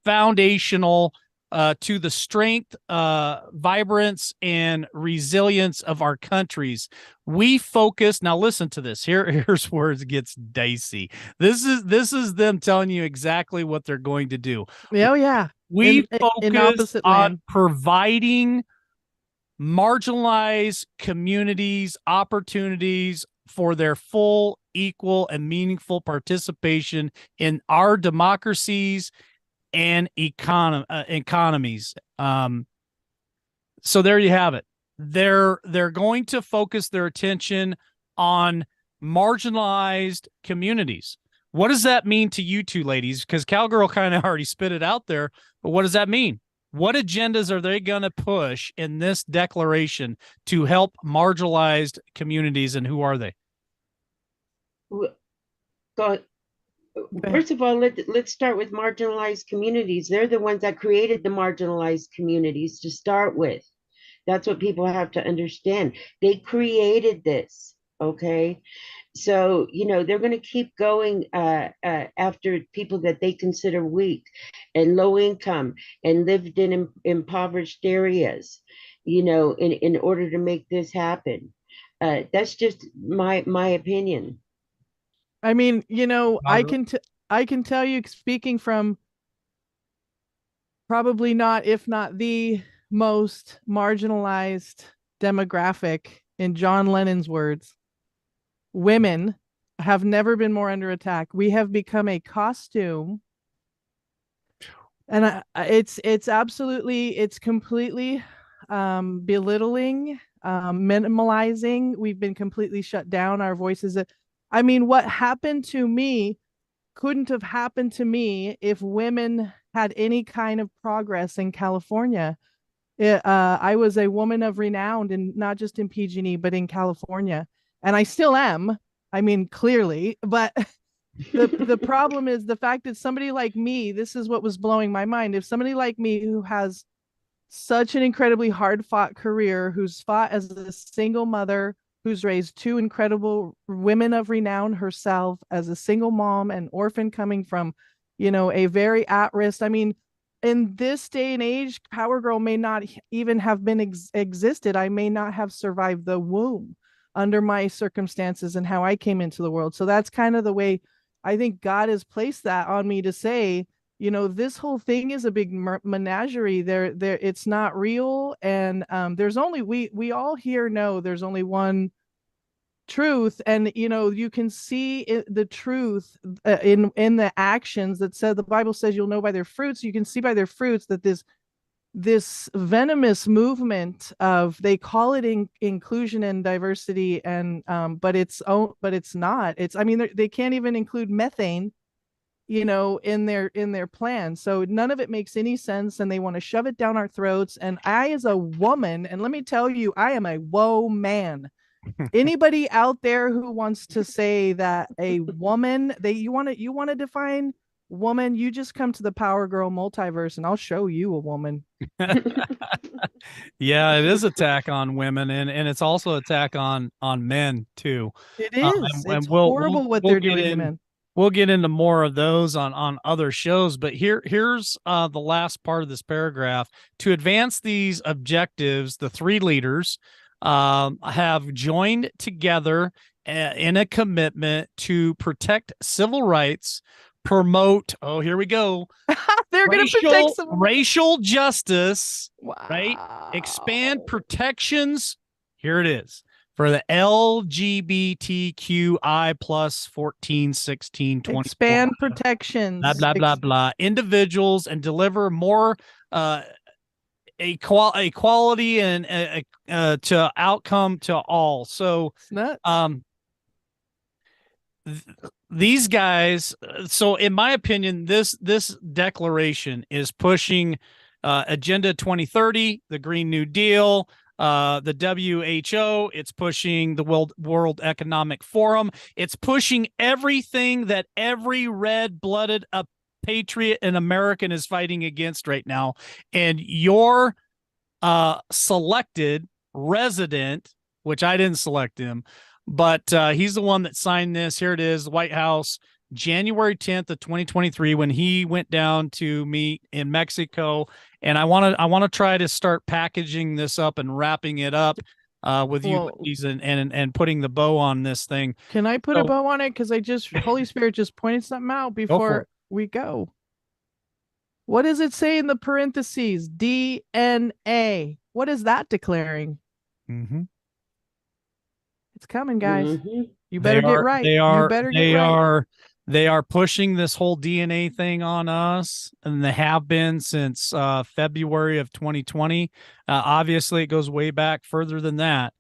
[SPEAKER 1] foundational to the strength, vibrance, and resilience of our countries. We focus. Now, listen to this. Here's where it gets dicey. This is them telling you exactly what they're going to do.
[SPEAKER 2] Oh yeah.
[SPEAKER 1] We
[SPEAKER 2] in
[SPEAKER 1] focus
[SPEAKER 2] opposite
[SPEAKER 1] on
[SPEAKER 2] land.
[SPEAKER 1] providing marginalized communities opportunities for their full, equal, and meaningful participation in our democracies and economies. So there you have it. They're going to focus their attention on marginalized communities. What does that mean to you two ladies? Because Cowgirl kind of already spit it out there, but what does that mean? What agendas are they going to push in this declaration to help marginalized communities, and who are they?
[SPEAKER 3] God, first of all, let's start with marginalized communities. They're the ones that created the marginalized communities to start with. That's what people have to understand. They created this, okay? So, they're going to keep going after people that they consider weak and low income and lived in impoverished areas, in order to make this happen. That's just my opinion.
[SPEAKER 2] I mean, I can tell you, speaking from probably not, if not the most marginalized demographic, in John Lennon's words, women have never been more under attack. We have become a costume, and it's absolutely, it's completely belittling, minimalizing. We've been completely shut down. Our voices. I mean, what happened to me couldn't have happened to me if women had any kind of progress in California. I was a woman of renown, and not just in PG&E, but in California, and I still am. I mean, clearly, but the problem is the fact that somebody like me, this is what was blowing my mind. If somebody like me, who has such an incredibly hard fought career, who's fought as a single mother, who's raised two incredible women of renown herself, as a single mom, and orphan, coming from, a very at risk. I mean, in this day and age, Power Girl may not even have been existed. I may not have survived the womb under my circumstances and how I came into the world. So that's kind of the way I think God has placed that on me, to say, this whole thing is a big menagerie. It's not real, and there's only, we all here know there's only one truth, and you can see the truth in the actions. That said, the Bible says you'll know by their fruits. You can see by their fruits that this venomous movement of, they call it inclusion and diversity, and but it's not. It's, I mean, they can't even include methane, in their plan. So none of it makes any sense, and they want to shove it down our throats. And I, as a woman, and let me tell you, I am a whoa man. Anybody out there who wants to say that a woman, you want to define woman, you just come to the Power Girl multiverse and I'll show you a woman.
[SPEAKER 1] Yeah, it is attack on women, and it's also attack on men too.
[SPEAKER 2] It is.
[SPEAKER 1] And
[SPEAKER 2] It's horrible what they're doing to men.
[SPEAKER 1] We'll get into more of those on other shows, but here's the last part of this paragraph. To advance these objectives, the three leaders have joined together in a commitment to protect civil rights, promote, oh, here we go,
[SPEAKER 2] they're going to protect
[SPEAKER 1] racial justice,
[SPEAKER 2] wow.
[SPEAKER 1] Right? Expand protections, here it is, for the LGBTQI plus 14, 16, 20.
[SPEAKER 2] Expand protections.
[SPEAKER 1] Blah, blah, blah, blah. Individuals, and deliver more equality and to outcome to all. So these guys, so in my opinion, this declaration is pushing Agenda 2030, the Green New Deal, the WHO. It's pushing the World Economic Forum. It's pushing everything that every red-blooded patriot an American is fighting against right now. And your selected resident, which I didn't select him, but he's the one that signed this. Here it is, the White House, January 10th of 2023, when he went down to meet in Mexico. And I want to try to start packaging this up and wrapping it up with you
[SPEAKER 2] Well,
[SPEAKER 1] ladies and putting the bow on this thing.
[SPEAKER 2] can I put a
[SPEAKER 1] So-
[SPEAKER 2] bow on it? Because Holy Spirit just pointed something out
[SPEAKER 1] for
[SPEAKER 2] before
[SPEAKER 1] it.
[SPEAKER 2] we go. What does it say in the parentheses? DNA. What is that declaring?
[SPEAKER 1] Mm-hmm.
[SPEAKER 2] It's coming, guys.
[SPEAKER 3] Mhm.
[SPEAKER 2] You better get right. You better get right.
[SPEAKER 1] They are pushing this whole DNA thing on us, and they have been since February of 2020. Obviously, it goes way back further than that.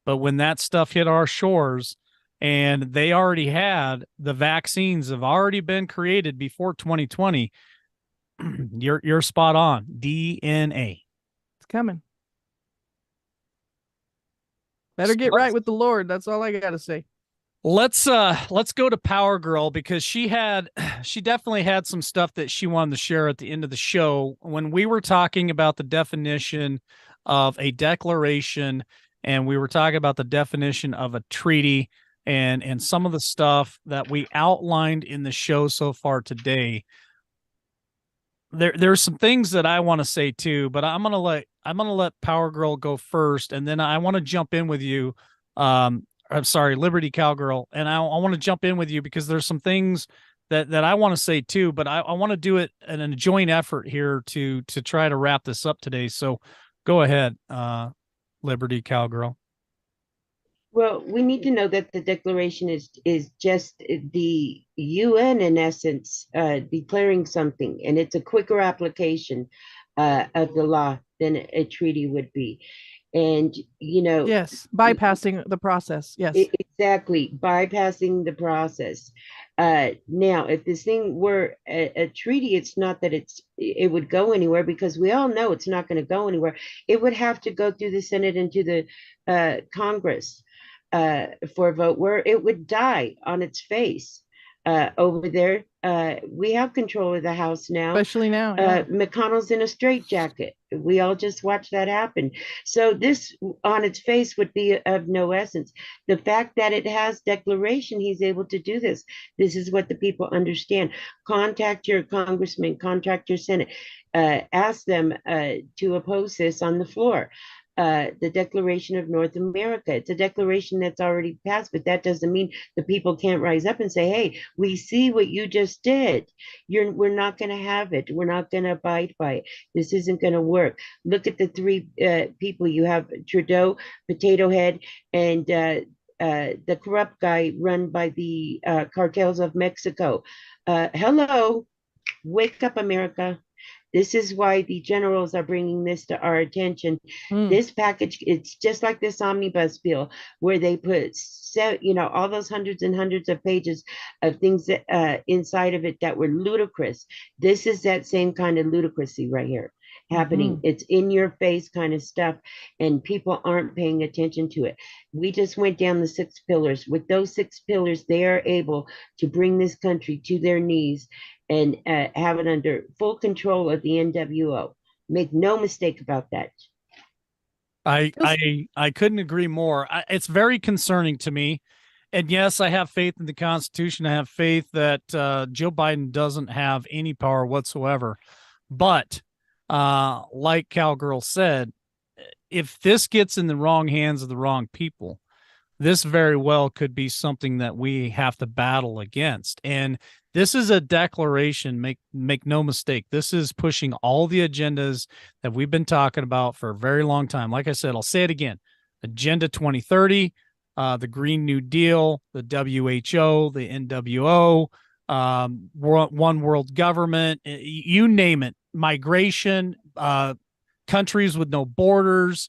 [SPEAKER 1] But when that stuff hit our shores, and they already had the vaccines have already been created before 2020, you're spot on. DNA.
[SPEAKER 2] It's coming. Better get right with the Lord. That's all I gotta say.
[SPEAKER 1] Let's go to Power Girl, because she definitely had some stuff that she wanted to share at the end of the show when we were talking about the definition of a declaration, and we were talking about the definition of a treaty, and some of the stuff that we outlined in the show so far today. There's some things that I want to say too, but I'm gonna let Power Girl go first, and then I want to jump in with you. I'm sorry, Liberty Cowgirl, and I want to jump in with you because there's some things that I want to say too, but I want to do it in a joint effort here to try to wrap this up today. So go ahead, Liberty Cowgirl.
[SPEAKER 3] Well, we need to know that the declaration is just the UN, in essence, declaring something, and it's a quicker application of the law than a treaty would be. And
[SPEAKER 2] Yes, bypassing the process. Yes,
[SPEAKER 3] exactly, bypassing the process. Now, if this thing were a treaty, it's not that it would go anywhere, because we all know it's not going to go anywhere. It would have to go through the Senate and to the Congress for a vote, where it would die on its face. Over there, we have control of the House now.
[SPEAKER 2] especially now. Yeah.
[SPEAKER 3] McConnell's in a straitjacket. We all just watched that happen. So this, on its face, would be of no essence. The fact that it has declaration, he's able to do this. This is what the people understand. Contact your congressman, contact your Senate, ask them to oppose this on the floor. The Declaration of North America. It's a declaration that's already passed, but that doesn't mean the people can't rise up and say, hey, we see what you just did. We're not going to have it. We're not going to abide by it. This isn't going to work. Look at the three people you have: Trudeau, Potato Head, and the corrupt guy run by the cartels of Mexico. Hello, wake up, America. This is why the generals are bringing this to our attention. This package, it's just like this omnibus bill, where they put, all those hundreds and hundreds of pages of things that, inside of it that were ludicrous. This is that same kind of ludicrousy right here happening. It's in your face kind of stuff, and people aren't paying attention to it. We just went down the 6 pillars. With those 6 pillars, they are able to bring this country to their knees and have it under full control of the NWO. Make no mistake about that.
[SPEAKER 1] I couldn't agree more. It's very concerning to me. And yes, I have faith in the Constitution. I have faith that Joe Biden doesn't have any power whatsoever. But like Cowgirl said, if this gets in the wrong hands of the wrong people, this very well could be something that we have to battle against. And this is a declaration, make no mistake. This is pushing all the agendas that we've been talking about for a very long time. Like I said, I'll say it again. Agenda 2030, the Green New Deal, the WHO, the NWO, one world government, you name it, migration, countries with no borders,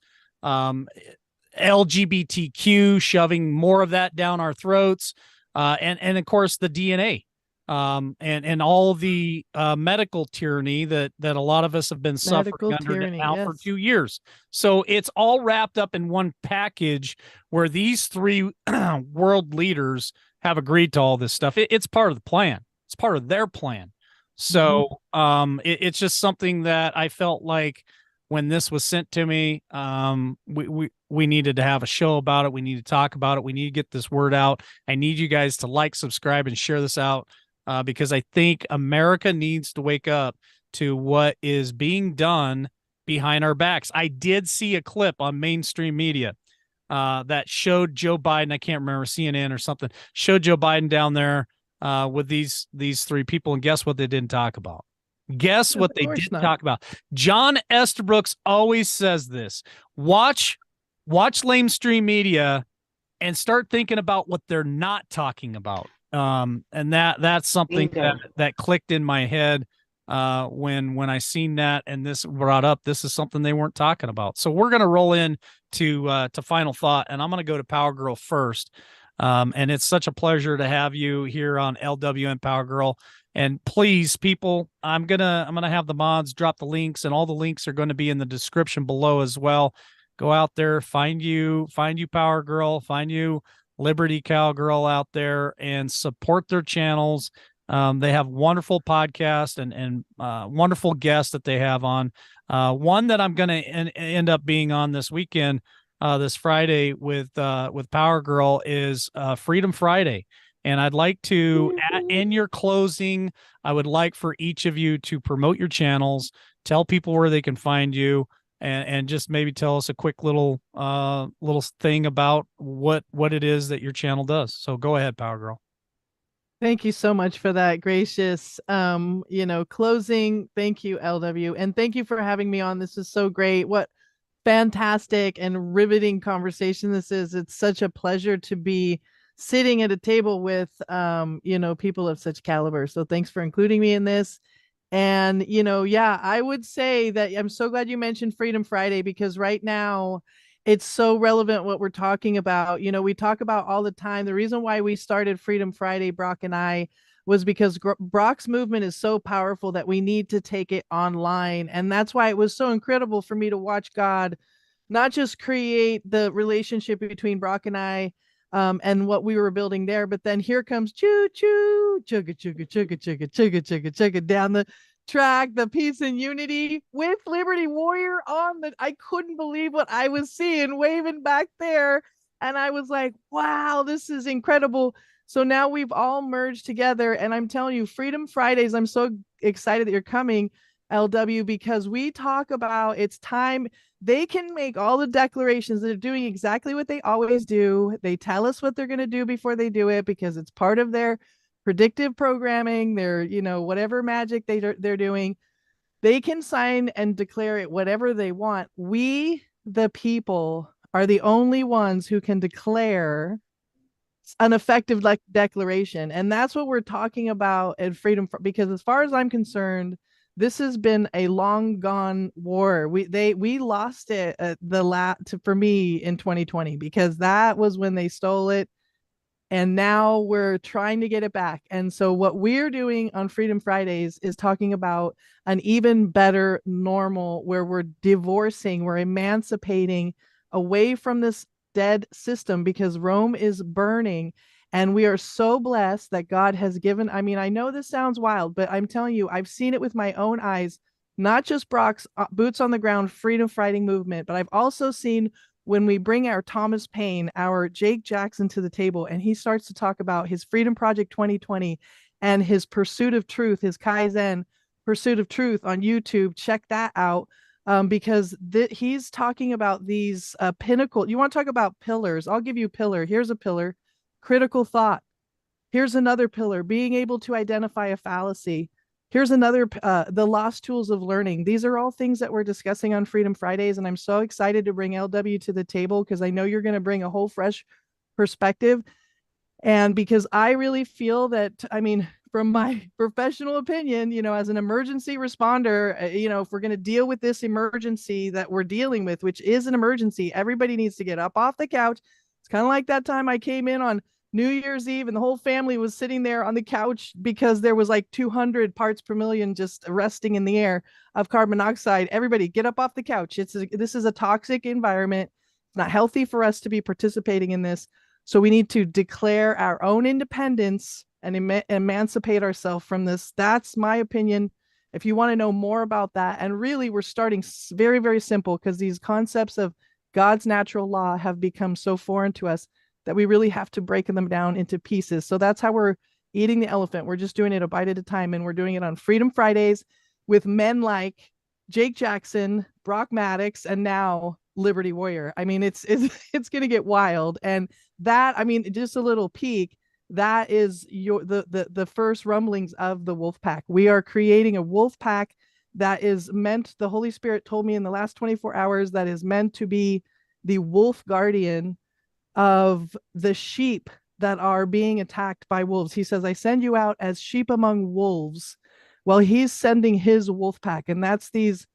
[SPEAKER 1] LGBTQ, shoving more of that down our throats, and of course the DNA, and all the medical tyranny that a lot of us have been suffering under now for 2 years. So it's all wrapped up in one package where these 3 world leaders have agreed to all this stuff. It's part of the plan. It's part of their plan. So it's just something that I felt like when this was sent to me, we needed to have a show about it. We need to talk about it. We need to get this word out. I need you guys to like, subscribe, and share this out because I think America needs to wake up to what is being done behind our backs. I did see a clip on mainstream media that showed Joe Biden. I can't remember, CNN or something, showed Joe Biden down there with these three people, and guess what they didn't talk about? Guess what
[SPEAKER 2] Of
[SPEAKER 1] they
[SPEAKER 2] course
[SPEAKER 1] didn't
[SPEAKER 2] not.
[SPEAKER 1] talk about? John Estabrooks always says this: watch lamestream media and start thinking about what they're not talking about. And that's something
[SPEAKER 3] Bingo.
[SPEAKER 1] that clicked in my head when I seen that and this brought up. This is something they weren't talking about. So we're gonna roll in to final thought, and I'm gonna go to Power Girl first. And it's such a pleasure to have you here on LWN Power Girl. And please, people, I'm gonna have the mods drop the links, and all the links are going to be in the description below as well. Go out there, find you Power Girl, find you Liberty Cowgirl out there, and support their channels. They have wonderful podcasts and wonderful guests that they have on. One that I'm going to end up being on this weekend, this Friday with Power Girl is Freedom Friday. And I'd like to, in your closing, I would like for each of you to promote your channels, tell people where they can find you, and just maybe tell us a quick little thing about what it is that your channel does. So go ahead, Power Girl.
[SPEAKER 2] Thank you so much for that gracious closing. Thank you, LW. And thank you for having me on. This is so great. What fantastic and riveting conversation this is. It's such a pleasure to be sitting at a table with people of such caliber. So thanks for including me in this. And yeah, I would say that I'm so glad you mentioned Freedom Friday, because right now it's so relevant what we're talking about. We talk about all the time. The reason why we started Freedom Friday, Brock and I, was because Brock's movement is so powerful that we need to take it online. And that's why it was so incredible for me to watch God not just create the relationship between Brock and I, and what we were building there, but then here comes choo choo, chugga chugga chugga chugga chugga chugga chugga down the track, the peace and unity with Liberty Warrior on the. I couldn't believe what I was seeing waving back there, and I was like, wow, this is incredible. So now we've all merged together, and I'm telling you, Freedom Fridays, I'm so excited that you're coming, LW, because we talk about it's time. They can make all the declarations. They're doing exactly what they always do. They tell us what they're going to do before they do it, because it's part of their predictive programming, their, whatever magic they're doing. They can sign and declare it whatever they want. We, the people, are the only ones who can declare an effective declaration. And that's what we're talking about at Freedom, because as far as I'm concerned, this has been a long gone war. We lost it at for me in 2020, because that was when they stole it, and now we're trying to get it back. And so what we're doing on Freedom Fridays is talking about an even better normal, where we're emancipating away from this dead system, because Rome is burning. And we are so blessed that God has given. I mean, I know this sounds wild, but I'm telling you, I've seen it with my own eyes, not just Brock's boots on the ground freedom fighting movement, but I've also seen when we bring our Thomas Paine, our Jake Jackson to the table, and he starts to talk about his Freedom Project 2020 and his pursuit of truth, his Kaizen pursuit of truth on YouTube. Check that out. Because he's talking about these pinnacle. You want to talk about pillars? I'll give you a pillar. Here's a pillar: critical thought. Here's another pillar: being able to identify a fallacy. Here's another, the lost tools of learning. These are all things that we're discussing on Freedom Fridays. And I'm so excited to bring LW to the table, because I know you're going to bring a whole fresh perspective. And because I really feel that, I mean, from my professional opinion, as an emergency responder, if we're going to deal with this emergency that we're dealing with, which is an emergency, everybody needs to get up off the couch. It's kind of like that time I came in on New Year's Eve and the whole family was sitting there on the couch because there was like 200 parts per million just resting in the air of carbon monoxide. Everybody get up off the couch. This is a toxic environment. It's not healthy for us to be participating in this. So we need to declare our own independence and emancipate ourselves from this. That's my opinion. If you want to know more about that, and really we're starting very, very simple, because these concepts of God's natural law have become so foreign to us that we really have to break them down into pieces. So that's how we're eating the elephant. We're just doing it a bite at a time, and we're doing it on Freedom Fridays with men like Jake Jackson, Brock Maddox, and now Liberty Warrior. I mean, it's going to get wild. And that, I mean, just a little peek, that is the first rumblings of the wolf pack. We are creating a wolf pack that is meant, the Holy Spirit told me in the last 24 hours, that is meant to be the wolf guardian of the sheep that are being attacked by wolves. He says, I send you out as sheep among wolves. Well, he's sending his wolf pack, and that's these,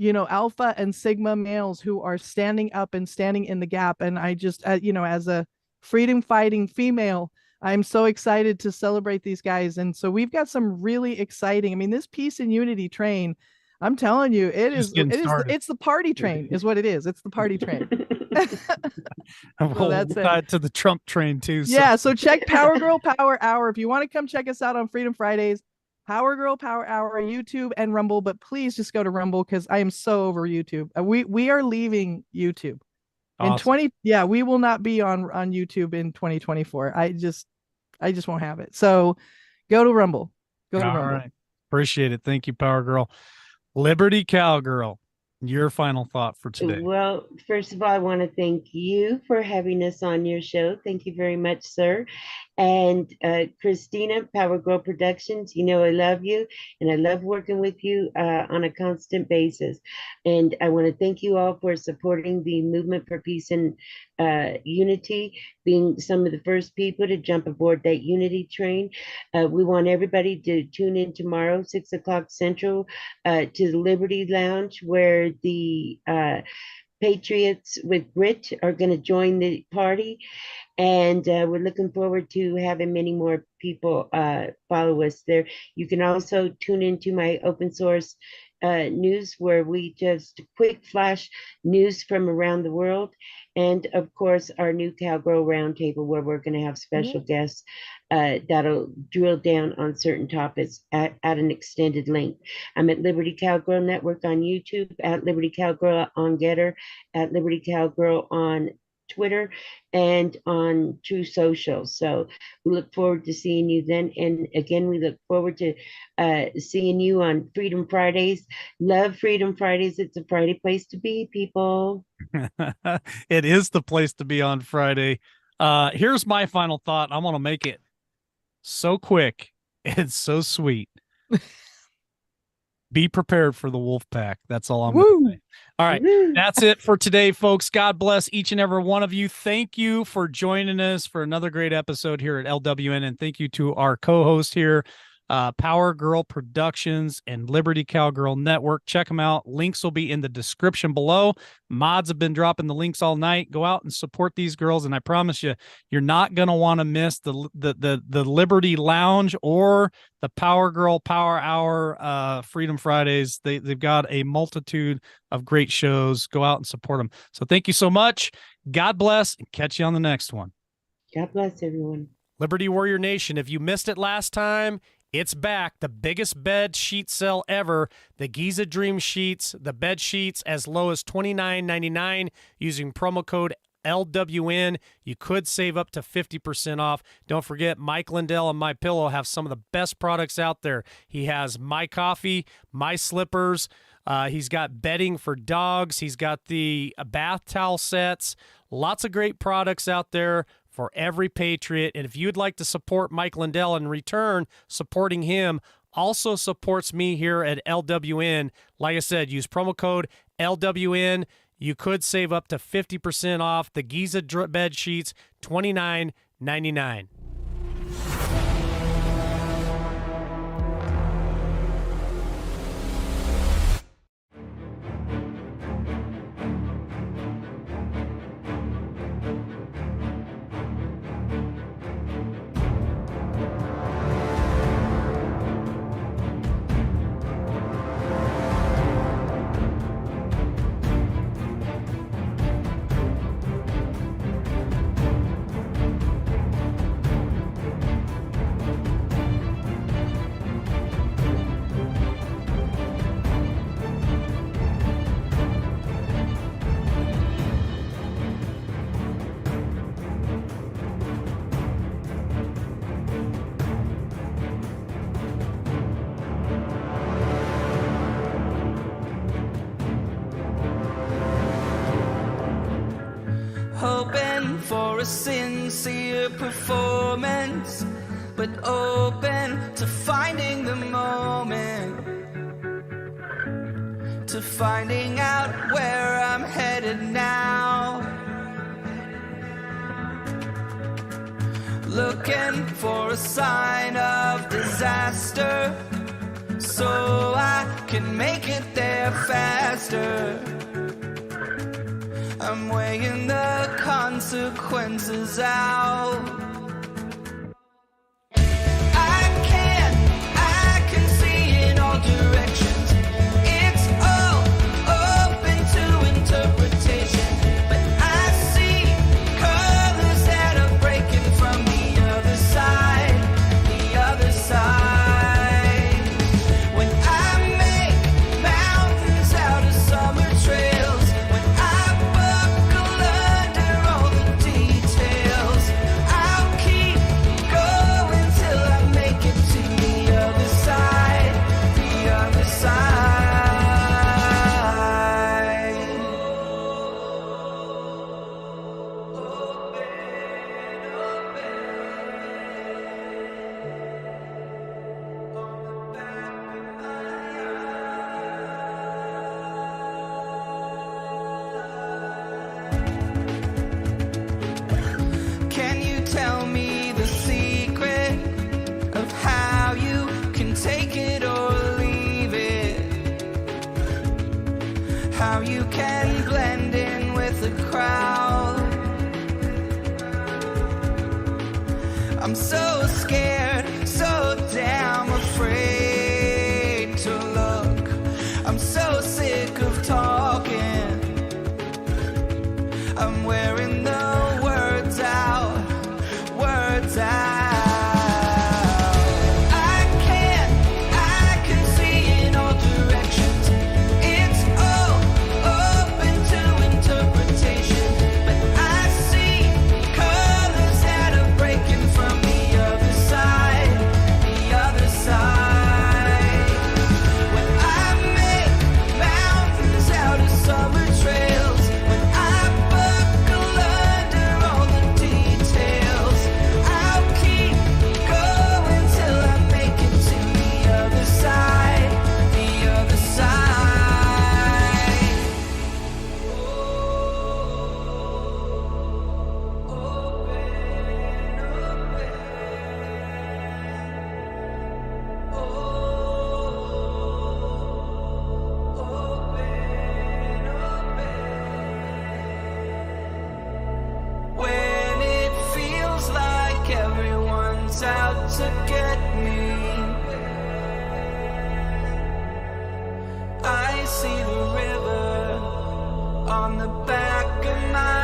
[SPEAKER 2] alpha and sigma males who are standing up and standing in the gap. And I just, as a freedom fighting female, I'm so excited to celebrate these guys. And so we've got some really exciting, I mean, this peace and unity train, I'm telling you, it's the party train is what it is. It's the party train.
[SPEAKER 1] Well, that's tied to the Trump train too. So.
[SPEAKER 2] Yeah. So check Power Girl Power Hour. If you want to come check us out on Freedom Fridays, Power Girl Power Hour, YouTube and Rumble, but please just go to Rumble, because I am so over YouTube. We are leaving YouTube. Awesome. We will not be on YouTube in 2024. I just won't have it. So go to Rumble. Go to Rumble. All right.
[SPEAKER 1] Appreciate it. Thank you, Power Girl. Liberty Cowgirl, your final thought for today.
[SPEAKER 3] Well, first of all, I want to thank you for having us on your show. Thank you very much, sir. And Christina, Power Girl Productions, I love you, and I love working with you on a constant basis. And I want to thank you all for supporting the movement for peace and unity, being some of the first people to jump aboard that unity train. We want everybody to tune in tomorrow, 6:00 Central, to the Liberty Lounge, where the Patriots with Grit are going to join the party. And we're looking forward to having many more people follow us there. You can also tune into my open source news, where we just quick flash news from around the world. And of course, our new Cowgirl Roundtable, where we're going to have special guests that'll drill down on certain topics at an extended length. I'm at Liberty Cowgirl Network on YouTube, at Liberty Cowgirl on Getter, at Liberty Cowgirl on Twitter, and on True Social. So we look forward to seeing you then. And again, we look forward to seeing you on Freedom Fridays. Love Freedom Fridays. It's a Friday place to be, people.
[SPEAKER 1] It is the place to be on Friday. Here's my final thought. I'm going to make it so quick and so sweet. Be prepared for the wolf pack. That's all I'm going to say. All right. That's it for today, folks. God bless each and every one of you. Thank you for joining us for another great episode here at LWN. And thank you to our co-host here, Power Girl Productions and Liberty Cowgirl Network. Check them out. Links will be in the description below. Mods have been dropping the links all night. Go out and support these girls, and I promise you, you're not going to want to miss the Liberty Lounge or the Power Girl Power Hour Freedom Fridays. They've got a multitude of great shows. Go out and support them. So thank you so much. God bless, and catch you on the next one.
[SPEAKER 3] God bless everyone.
[SPEAKER 1] Liberty Warrior Nation, if you missed it last time, it's back. The biggest bed sheet sale ever. The Giza Dream Sheets, the bed sheets as low as $29.99 using promo code LWN. You could save up to 50% off. Don't forget, Mike Lindell and My Pillow have some of the best products out there. He has My Coffee, My Slippers. He's got bedding for dogs. He's got the bath towel sets. Lots of great products out there for every patriot. And if you'd like to support Mike Lindell in return, supporting him also supports me here at LWN. Like I said, use promo code LWN. You could save up to 50% off the Giza bed sheets, $29.99.
[SPEAKER 4] for a sincere performance, but open to finding the moment, to finding out where I'm headed now. Looking for a sign of disaster, so I can make it there faster. I'm weighing the consequences out. I can see in all directions. It's all open to interpretation, but I see colors that are breaking from the other side, the other side. When I make mountains out of summer trails, when I buckle under all the details, I'll keep going till I make it to the other side, the other side. Can you tell me the secret of how you can take it or leave it? How you can blend in with the crowd? I'm so scared, so damn afraid to look. I'm so sick of talking. I'm wearing the words out, words out. I can see in all directions. It's all open to interpretation, but I see colors that are breaking from the other side, the other side. When I make mountains out of summer trails, when I buckle under all the details, I'll keep going till I make it to the other side, the other side. When it feels like everyone's out to get me, I see the river on the back of my